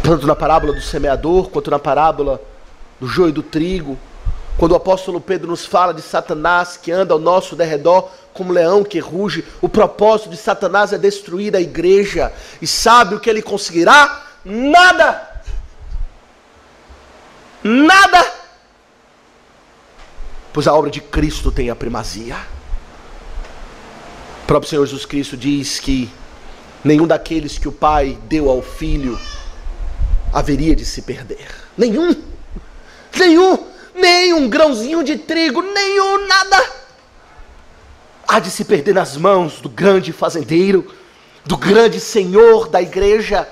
tanto na parábola do semeador, quanto na parábola do joio e do trigo. Quando o apóstolo Pedro nos fala de Satanás que anda ao nosso derredor como leão que ruge, o propósito de Satanás é destruir a igreja. E sabe o que ele conseguirá? Nada! Nada! Pois a obra de Cristo tem a primazia. O próprio Senhor Jesus Cristo diz que nenhum daqueles que o Pai deu ao Filho haveria de se perder. Nenhum! Nem um grãozinho de trigo, nada há de se perder nas mãos do grande fazendeiro, do grande Senhor da igreja.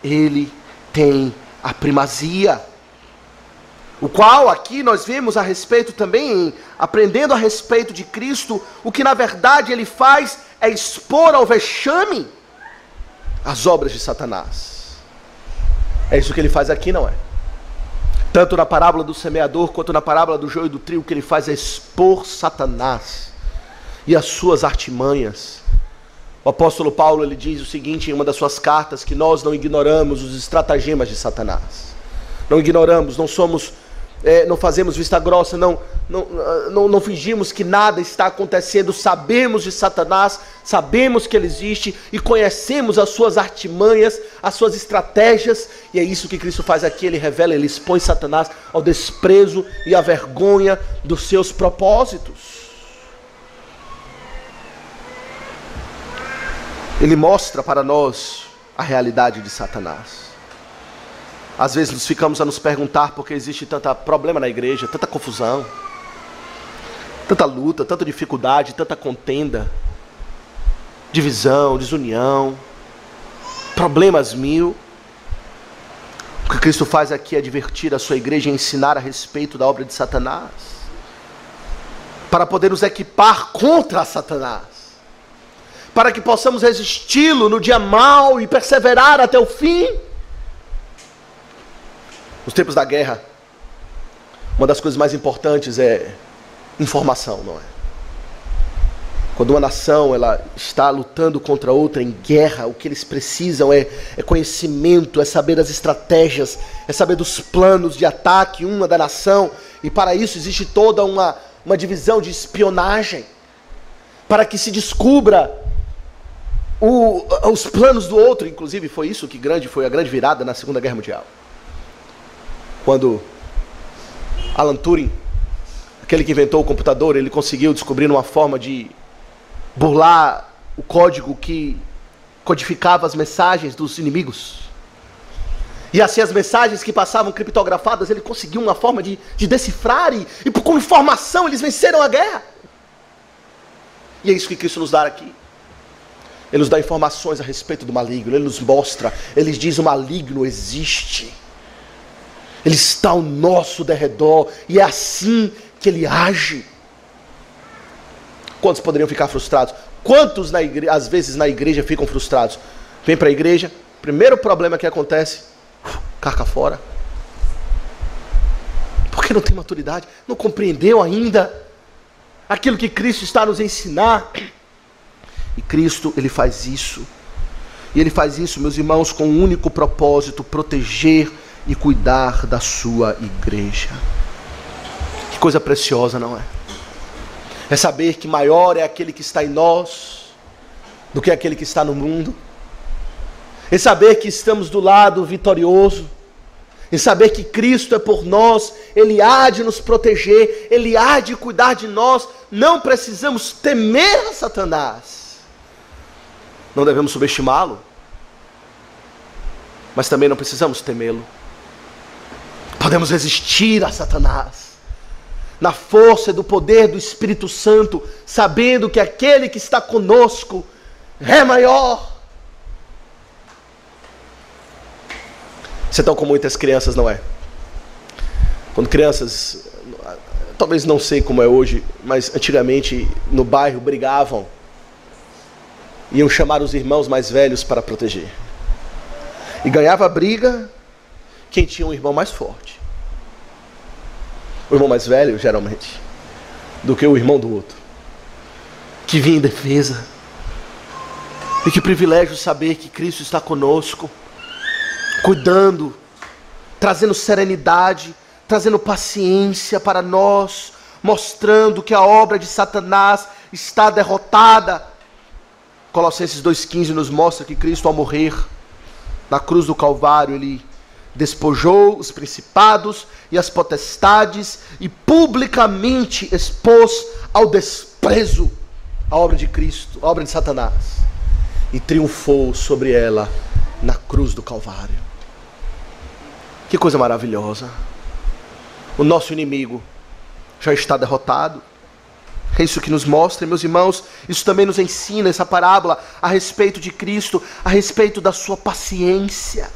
Ele tem a primazia, o qual aqui nós vemos a respeito também, aprendendo a respeito de Cristo, o que na verdade ele faz é expor ao vexame as obras de Satanás. É isso que ele faz aqui, não é? Tanto na parábola do semeador, quanto na parábola do joio e do trigo, o que ele faz é expor Satanás e as suas artimanhas. O apóstolo Paulo, ele diz o seguinte em uma das suas cartas, que nós não ignoramos os estratagemas de Satanás. Não ignoramos, não fazemos vista grossa, não fingimos que nada está acontecendo. Sabemos de Satanás, sabemos que ele existe e conhecemos as suas artimanhas, as suas estratégias, e é isso que Cristo faz aqui. Ele revela, ele expõe Satanás ao desprezo e à vergonha dos seus propósitos. Ele mostra para nós a realidade de Satanás. Às vezes nós ficamos a nos perguntar por que existe tanto problema na igreja, tanta confusão, tanta luta, tanta dificuldade, tanta contenda, divisão, desunião, problemas mil. O que Cristo faz aqui é advertir a sua igreja e ensinar a respeito da obra de Satanás, para poder nos equipar contra Satanás, para que possamos resisti-lo no dia mau e perseverar até o fim. Nos tempos da guerra, uma das coisas mais importantes é informação, não é? Quando uma nação ela está lutando contra outra em guerra, o que eles precisam é conhecimento, é saber das estratégias, é saber dos planos de ataque uma da nação. E para isso existe toda uma divisão de espionagem, para que se descubra os planos do outro. Inclusive foi isso que foi a grande virada na Segunda Guerra Mundial. Quando Alan Turing, aquele que inventou o computador, ele conseguiu descobrir uma forma de burlar o código que codificava as mensagens dos inimigos. E assim as mensagens que passavam criptografadas, ele conseguiu uma forma de decifrar e com informação eles venceram a guerra. E é isso que Cristo nos dá aqui. Ele nos dá informações a respeito do maligno, ele nos mostra, ele diz: o maligno existe. Ele está ao nosso derredor e é assim que ele age. Quantos poderiam ficar frustrados? Quantos às vezes na igreja ficam frustrados? Vem para a igreja, primeiro problema que acontece, carca fora. Porque não tem maturidade, não compreendeu ainda aquilo que Cristo está a nos ensinar. E Cristo, ele faz isso. E ele faz isso, meus irmãos, com um único propósito: proteger e cuidar da sua igreja. Que coisa preciosa, não é? É saber que maior é aquele que está em nós do que aquele que está no mundo. É saber que estamos do lado vitorioso. É saber que Cristo é por nós. Ele há de nos proteger. Ele há de cuidar de nós. Não precisamos temer a Satanás. Não devemos subestimá-lo. Mas também não precisamos temê-lo. Podemos resistir a Satanás na força do poder do Espírito Santo, sabendo que aquele que está conosco é maior. Isso é tão comum entre as crianças, não é? Quando crianças, talvez não sei como é hoje, mas antigamente no bairro brigavam, iam chamar os irmãos mais velhos para proteger. E ganhava a briga quem tinha um irmão mais forte. O irmão mais velho, geralmente, do que o irmão do outro, que vinha em defesa. E que privilégio saber que Cristo está conosco, cuidando, trazendo serenidade, trazendo paciência para nós, mostrando que a obra de Satanás está derrotada. Colossenses 2,15 nos mostra que Cristo, ao morrer na cruz do Calvário, ele despojou os principados e as potestades e publicamente expôs ao desprezo a obra de Cristo, a obra de Satanás, e triunfou sobre ela na cruz do Calvário. Que coisa maravilhosa! O nosso inimigo já está derrotado. É isso que nos mostra, meus irmãos. Isso também nos ensina, essa parábola, a respeito de Cristo, a respeito da sua paciência.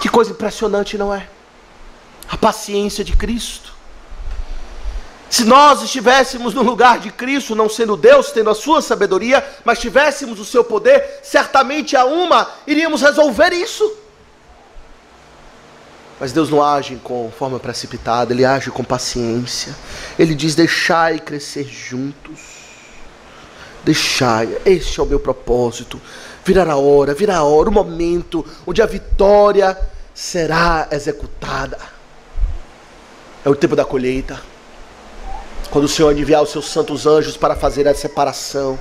Que coisa impressionante, não é? A paciência de Cristo. Se nós estivéssemos no lugar de Cristo, não sendo Deus, tendo a sua sabedoria, mas tivéssemos o seu poder, certamente iríamos resolver isso. Mas Deus não age com forma precipitada, Ele age com paciência. Ele diz: deixai crescer juntos. Deixai, este é o meu propósito. Virá a hora, o momento onde a vitória será executada. É o tempo da colheita, quando o Senhor enviar os seus santos anjos para fazer a separação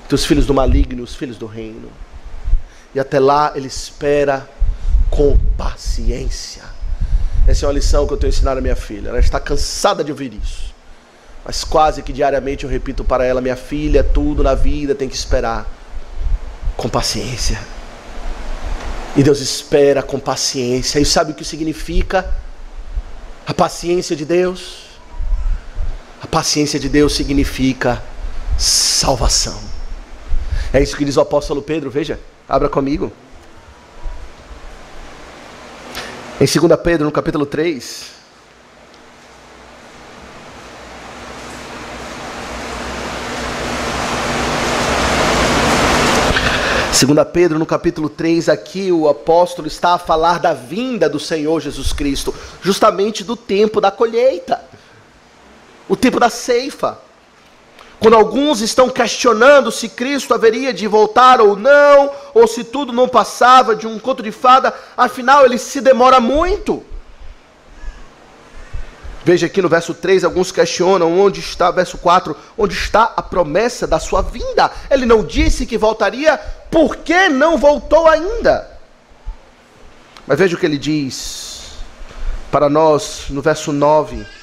entre os filhos do maligno e os filhos do reino. E até lá Ele espera com paciência. Essa é uma lição que eu tenho ensinado a minha filha. Ela está cansada de ouvir isso, mas quase que diariamente eu repito para ela: minha filha, tudo na vida tem que esperar com paciência. E Deus espera com paciência. E sabe o que significa a paciência de Deus? A paciência de Deus significa salvação. É isso que diz o apóstolo Pedro. Veja, abra comigo em 2 Pedro, no capítulo 3. Segunda Pedro, no capítulo 3, aqui o apóstolo está a falar da vinda do Senhor Jesus Cristo, justamente do tempo da colheita, o tempo da ceifa. Quando alguns estão questionando se Cristo haveria de voltar ou não, ou se tudo não passava de um conto de fada, afinal ele se demora muito. Veja aqui no verso 3, alguns questionam onde está, verso 4, onde está a promessa da sua vinda? Ele não disse que voltaria, por que não voltou ainda? Mas veja o que ele diz para nós no verso 9.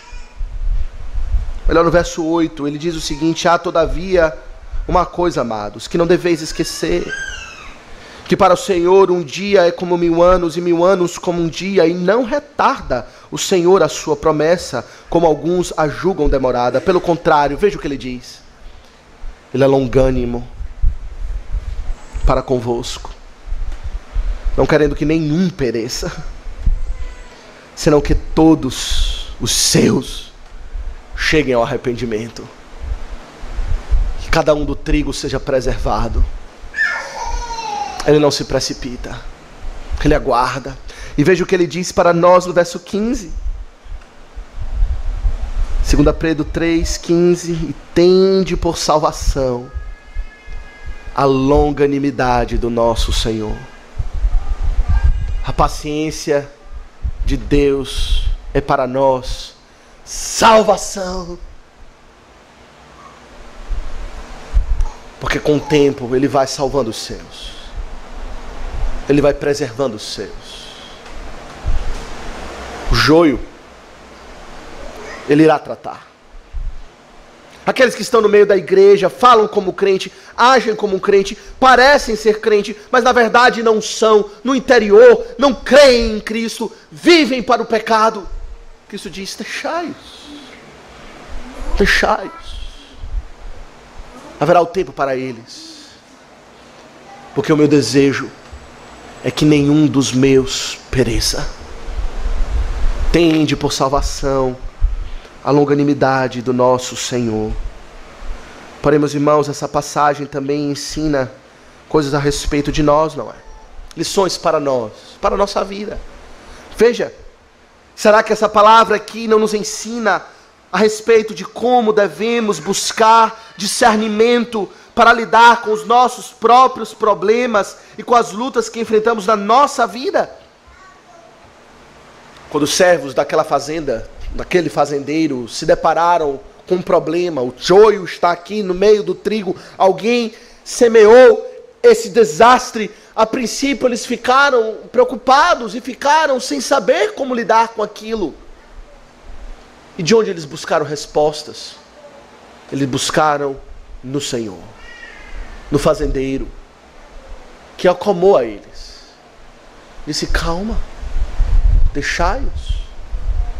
Melhor, no verso 8, ele diz o seguinte: há todavia uma coisa, amados, que não deveis esquecer: que para o Senhor um dia é como 1000 anos, e 1000 anos como um dia, e não retarda o Senhor a sua promessa, como alguns a julgam demorada. Pelo contrário, veja o que ele diz: Ele é longânimo para convosco, não querendo que nenhum pereça, senão que todos os seus cheguem ao arrependimento. Que cada um do trigo seja preservado. Ele não se precipita, ele aguarda. E veja o que ele diz para nós no verso 15. 2 Pedro 3,15: E tende por salvação a longanimidade do nosso Senhor. A paciência de Deus é para nós salvação. Porque com o tempo Ele vai salvando os seus. Ele vai preservando os seus. O joio Ele irá tratar. Aqueles que estão no meio da igreja, falam como crente, agem como um crente, parecem ser crente, mas na verdade não são. No interior, não creem em Cristo, vivem para o pecado. Cristo diz: deixai-os. Deixai-os. Haverá o tempo para eles. Porque o meu desejo é que nenhum dos meus pereça. Tende por salvação a longanimidade do nosso Senhor. Porém, meus irmãos, essa passagem também ensina coisas a respeito de nós, não é? Lições para nós, para a nossa vida. Veja, será que essa palavra aqui não nos ensina a respeito de como devemos buscar discernimento para lidar com os nossos próprios problemas e com as lutas que enfrentamos na nossa vida? Quando os servos daquela fazenda, daquele fazendeiro, se depararam com um problema, o joio está aqui no meio do trigo, alguém semeou esse desastre. A princípio eles ficaram preocupados e ficaram sem saber como lidar com aquilo. E de onde eles buscaram respostas? Eles buscaram no Senhor, no fazendeiro, que acalmou a eles. Disse: calma, deixai-os.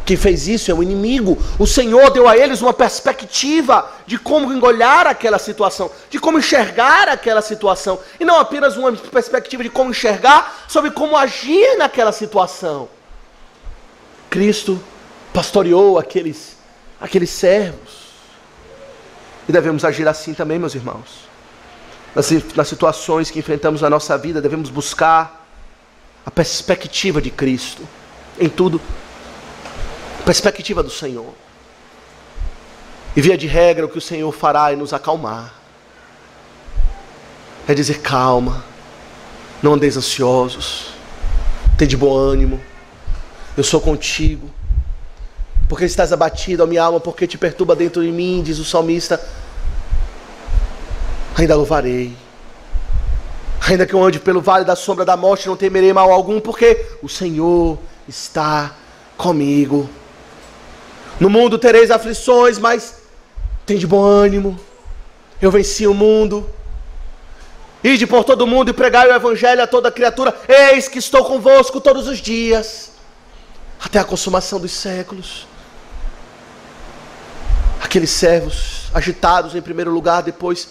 Quem fez isso é o inimigo. O Senhor deu a eles uma perspectiva de como engolhar aquela situação, de como enxergar aquela situação, e não apenas uma perspectiva de como enxergar, sobre como agir naquela situação. Cristo pastoreou aqueles servos, e devemos agir assim também, meus irmãos. Nas situações que enfrentamos na nossa vida, devemos buscar a perspectiva de Cristo em tudo. Perspectiva do Senhor. E via de regra, o que o Senhor fará é nos acalmar. É dizer: calma, não andeis ansiosos, tende bom ânimo, eu sou contigo. Porque estás abatido, ó minha alma, porque te perturba dentro de mim, diz o salmista. Ainda louvarei, ainda que eu ande pelo vale da sombra da morte, não temerei mal algum, porque o Senhor está comigo. No mundo tereis aflições, mas tende bom ânimo, eu venci o mundo. Ide por todo mundo e pregai o evangelho a toda criatura. Eis que estou convosco todos os dias, até a consumação dos séculos. Aqueles servos, agitados em primeiro lugar, depois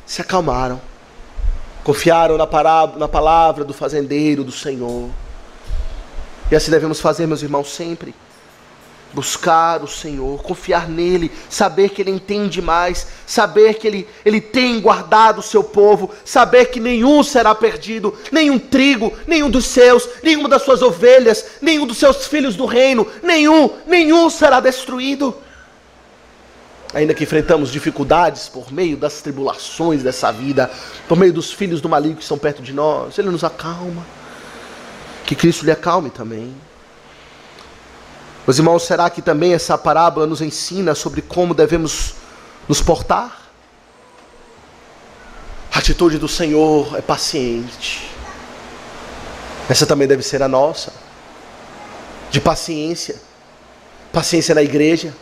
se acalmaram. Confiaram na palavra do fazendeiro, do Senhor. E assim devemos fazer, meus irmãos, sempre. Buscar o Senhor, confiar nele, saber que ele entende mais, saber que ele tem guardado o seu povo, saber que nenhum será perdido, nenhum trigo, nenhum dos seus, nenhuma das suas ovelhas, nenhum dos seus filhos do reino, nenhum será destruído. Ainda que enfrentamos dificuldades por meio das tribulações dessa vida, por meio dos filhos do maligno que estão perto de nós, ele nos acalma. Que Cristo lhe acalme também. Meus irmãos, será que também essa parábola nos ensina sobre como devemos nos portar? A atitude do Senhor é paciente. Essa também deve ser a nossa. De paciência. Paciência na igreja.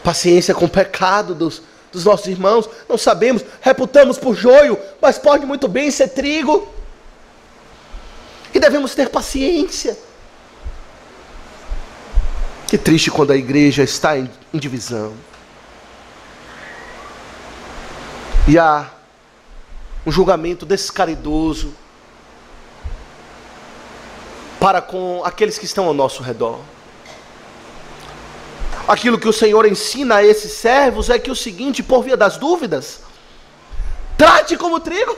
Paciência com o pecado dos dos nossos irmãos, não sabemos, reputamos por joio, mas pode muito bem ser trigo. E devemos ter paciência. Que triste quando a igreja está em divisão. E há um julgamento descaridoso para com aqueles que estão ao nosso redor. Aquilo que o Senhor ensina a esses servos é que o seguinte: por via das dúvidas, trate como trigo.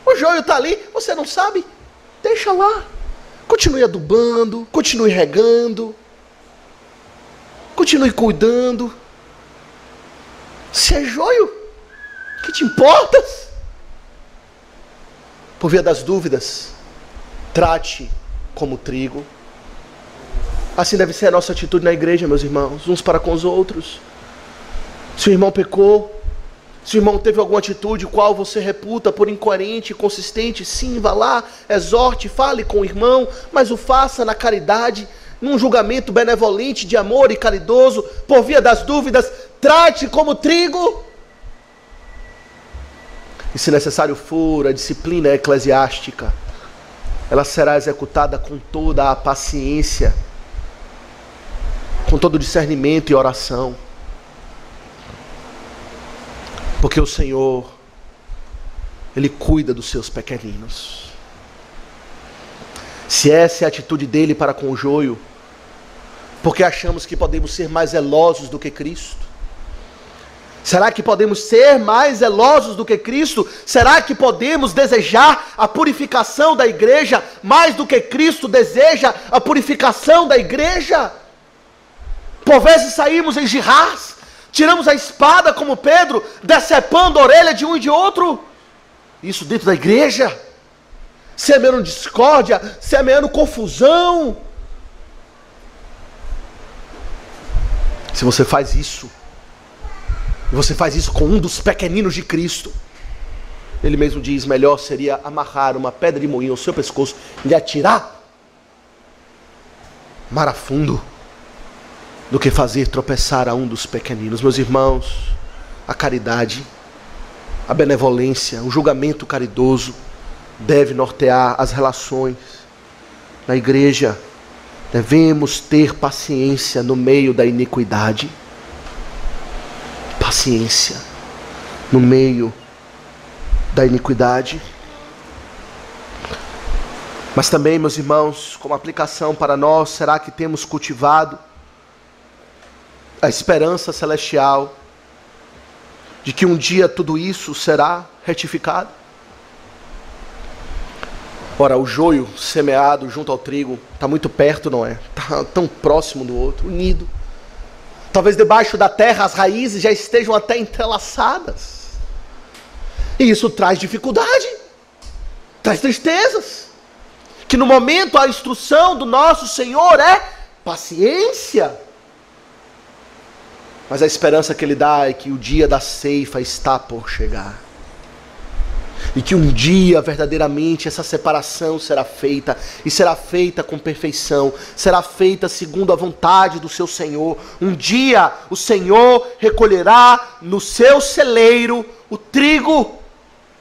O joio está ali, você não sabe, deixa lá. Continue adubando, continue regando, continue cuidando. Se é joio, que te importas? Por via das dúvidas, trate como trigo. Assim deve ser a nossa atitude na igreja, meus irmãos, uns para com os outros. Se o irmão pecou, se o irmão teve alguma atitude qual você reputa por incoerente, inconsistente, sim, vá lá, exorte, fale com o irmão, mas o faça na caridade, num julgamento benevolente, de amor e caridoso. Por via das dúvidas, trate como trigo. E se necessário for, a disciplina eclesiástica, ela será executada com toda a paciência, com todo o discernimento e oração. Porque o Senhor, Ele cuida dos seus pequeninos. Se essa é a atitude dele para com o joio, porque achamos que podemos ser mais zelosos do que Cristo? Será que podemos ser mais zelosos do que Cristo? Será que podemos desejar a purificação da igreja mais do que Cristo deseja a purificação da igreja? Por vezes saímos em jihás, tiramos a espada como Pedro, decepando a orelha de um e de outro. Isso dentro da igreja, semeando discórdia, semeando confusão. Se você faz isso, e você faz isso com um dos pequeninos de Cristo, Ele mesmo diz: melhor seria amarrar uma pedra de moinho ao seu pescoço e lhe atirar mar a fundo, do que fazer tropeçar a um dos pequeninos. Meus irmãos, a caridade, a benevolência, o julgamento caridoso deve nortear as relações na igreja. Devemos ter paciência no meio da iniquidade. Paciência no meio da iniquidade. Mas também, meus irmãos, como aplicação para nós, será que temos cultivado a esperança celestial de que um dia tudo isso será retificado? Ora, o joio semeado junto ao trigo está muito perto, não é? Está tão próximo do outro, unido. Talvez debaixo da terra as raízes já estejam até entrelaçadas. E isso traz dificuldade, traz tristezas. Que no momento a instrução do nosso Senhor é paciência. Mas a esperança que Ele dá é que o dia da ceifa está por chegar. E que um dia verdadeiramente essa separação será feita. E será feita com perfeição. Será feita segundo a vontade do seu Senhor. Um dia o Senhor recolherá no seu celeiro o trigo.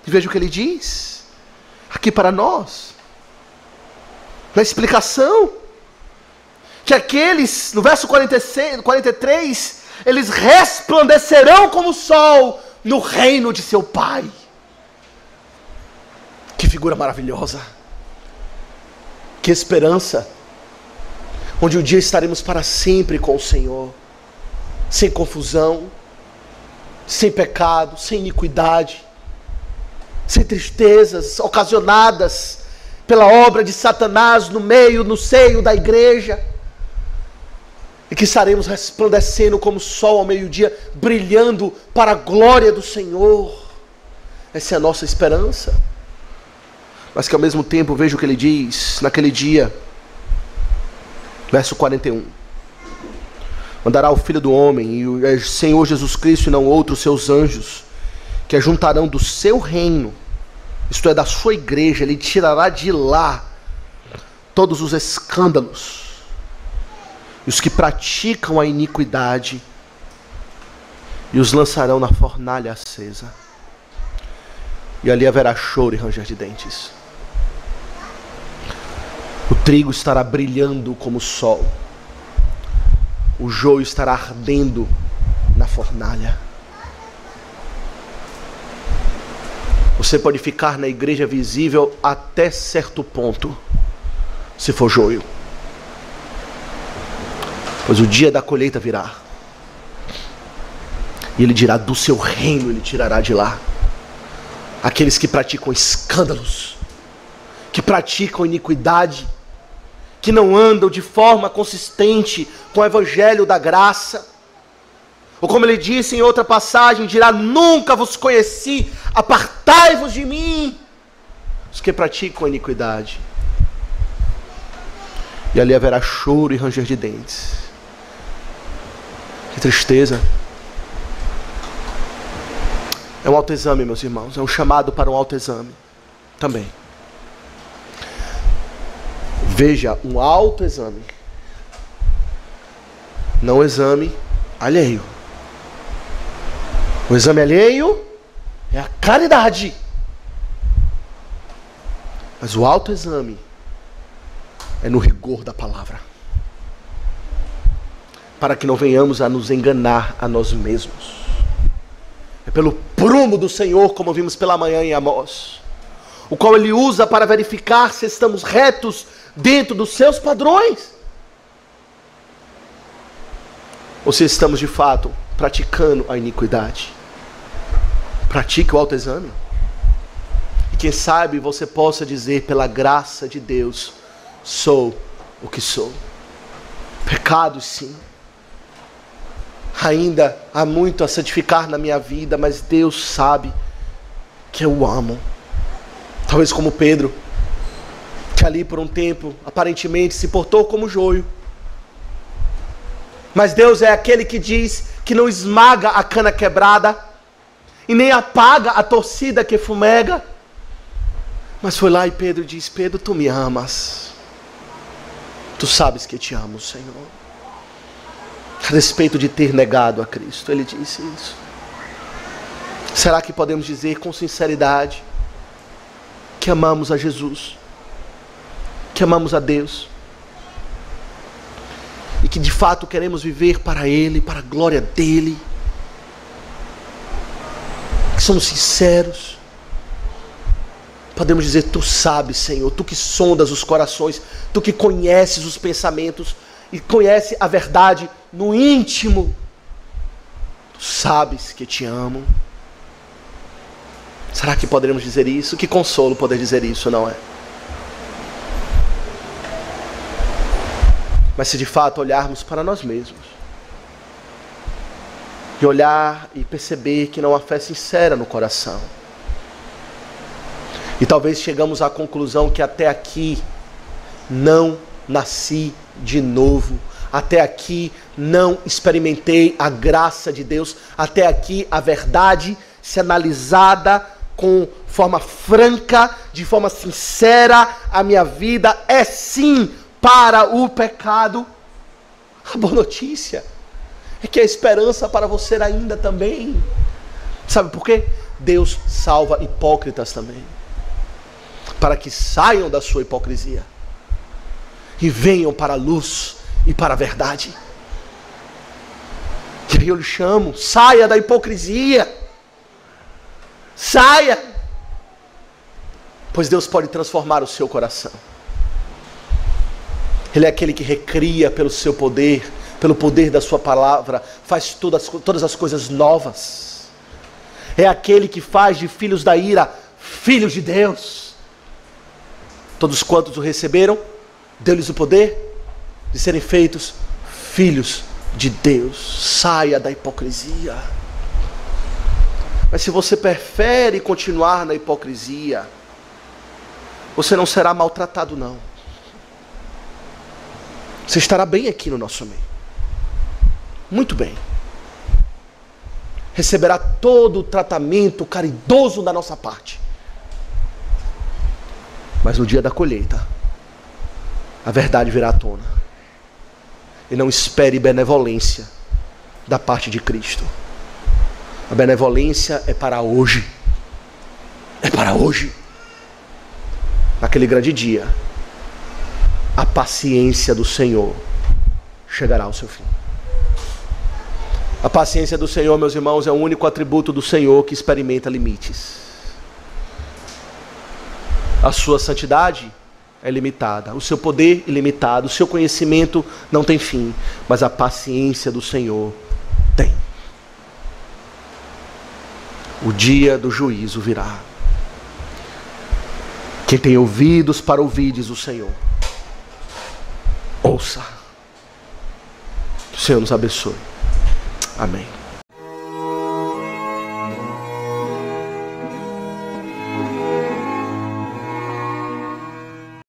E veja o que Ele diz aqui para nós, na explicação. Que aqueles, no verso 43, eles resplandecerão como o sol no reino de seu Pai. Que figura maravilhosa. Que esperança. Onde um dia estaremos para sempre com o Senhor. Sem confusão. Sem pecado. Sem iniquidade. Sem tristezas ocasionadas pela obra de Satanás no seio da igreja. E que estaremos resplandecendo como o sol ao meio-dia, brilhando para a glória do Senhor. Essa é a nossa esperança. Mas que ao mesmo tempo, veja o que Ele diz naquele dia, verso 41. Mandará o Filho do Homem e o Senhor Jesus Cristo e não outros seus anjos, que ajuntarão do seu reino, isto é, da sua igreja. Ele tirará de lá todos os escândalos, e os que praticam a iniquidade, e os lançarão na fornalha acesa. E ali haverá choro e ranger de dentes. O trigo estará brilhando como o sol. O joio estará ardendo na fornalha. Você pode ficar na igreja visível até certo ponto, se for joio. Pois o dia da colheita virá. E ele dirá: do seu reino ele tirará de lá aqueles que praticam escândalos, que praticam iniquidade, que não andam de forma consistente com o evangelho da graça. Ou como ele disse em outra passagem, dirá: nunca vos conheci, apartai-vos de mim, os que praticam a iniquidade. E ali haverá choro e ranger de dentes. Que tristeza. É um autoexame, meus irmãos, é um chamado para um autoexame também. Veja, um autoexame, não exame alheio. O exame alheio é a caridade, mas o autoexame é no rigor da palavra, para que não venhamos a nos enganar a nós mesmos. É pelo prumo do Senhor, como vimos pela manhã em Amós, o qual Ele usa para verificar se estamos retos dentro dos seus padrões, ou se estamos de fato praticando a iniquidade. Pratique o autoexame, e quem sabe você possa dizer: pela graça de Deus, sou o que sou. Pecados sim, ainda há muito a santificar na minha vida, mas Deus sabe que eu o amo. Talvez como Pedro, que ali por um tempo aparentemente se portou como joio, mas Deus é aquele que diz que não esmaga a cana quebrada e nem apaga a torcida que fumega. Mas foi lá e Pedro diz: Pedro, tu me amas, tu sabes que te amo, Senhor. A respeito de ter negado a Cristo, ele disse isso. Será que podemos dizer com sinceridade que amamos a Jesus, que amamos a Deus, e que de fato queremos viver para Ele, para a glória dEle, que somos sinceros? Podemos dizer: tu sabes, Senhor, tu que sondas os corações, tu que conheces os pensamentos e conhece a verdade no íntimo, tu sabes que te amo. Será que poderemos dizer isso? Que consolo poder dizer isso, não é? Mas se de fato olharmos para nós mesmos, e olhar e perceber que não há fé sincera no coração, e talvez chegamos à conclusão que até aqui não nasci de novo, até aqui não experimentei a graça de Deus, até aqui a verdade, se analisada com forma franca, de forma sincera, a minha vida é sim para o pecado. A boa notícia é que a esperança para você ainda também. Sabe por quê? Deus salva hipócritas também, para que saiam da sua hipocrisia e venham para a luz e para a verdade. E aí eu lhe chamo: saia da hipocrisia, saia, pois Deus pode transformar o seu coração. Ele é aquele que recria pelo seu poder, pelo poder da sua palavra, faz todas as coisas novas. É aquele que faz de filhos da ira filhos de Deus. Todos quantos o receberam, deu-lhes o poder de serem feitos filhos de Deus. Saia da hipocrisia. Mas se você prefere continuar na hipocrisia, você não será maltratado, não. Você estará bem aqui no nosso meio, muito bem. Receberá todo o tratamento caridoso da nossa parte. Mas no dia da colheita, a verdade virá à tona. E não espere benevolência da parte de Cristo. A benevolência é para hoje. É para hoje. Naquele grande dia, a paciência do Senhor chegará ao seu fim. A paciência do Senhor, meus irmãos, é o único atributo do Senhor que experimenta limites. A sua santidade é limitada, o seu poder é ilimitado, o seu conhecimento não tem fim, mas a paciência do Senhor tem. O dia do juízo virá. Quem tem ouvidos para ouvir, diz o Senhor, ouça. Que o Senhor nos abençoe. Amém.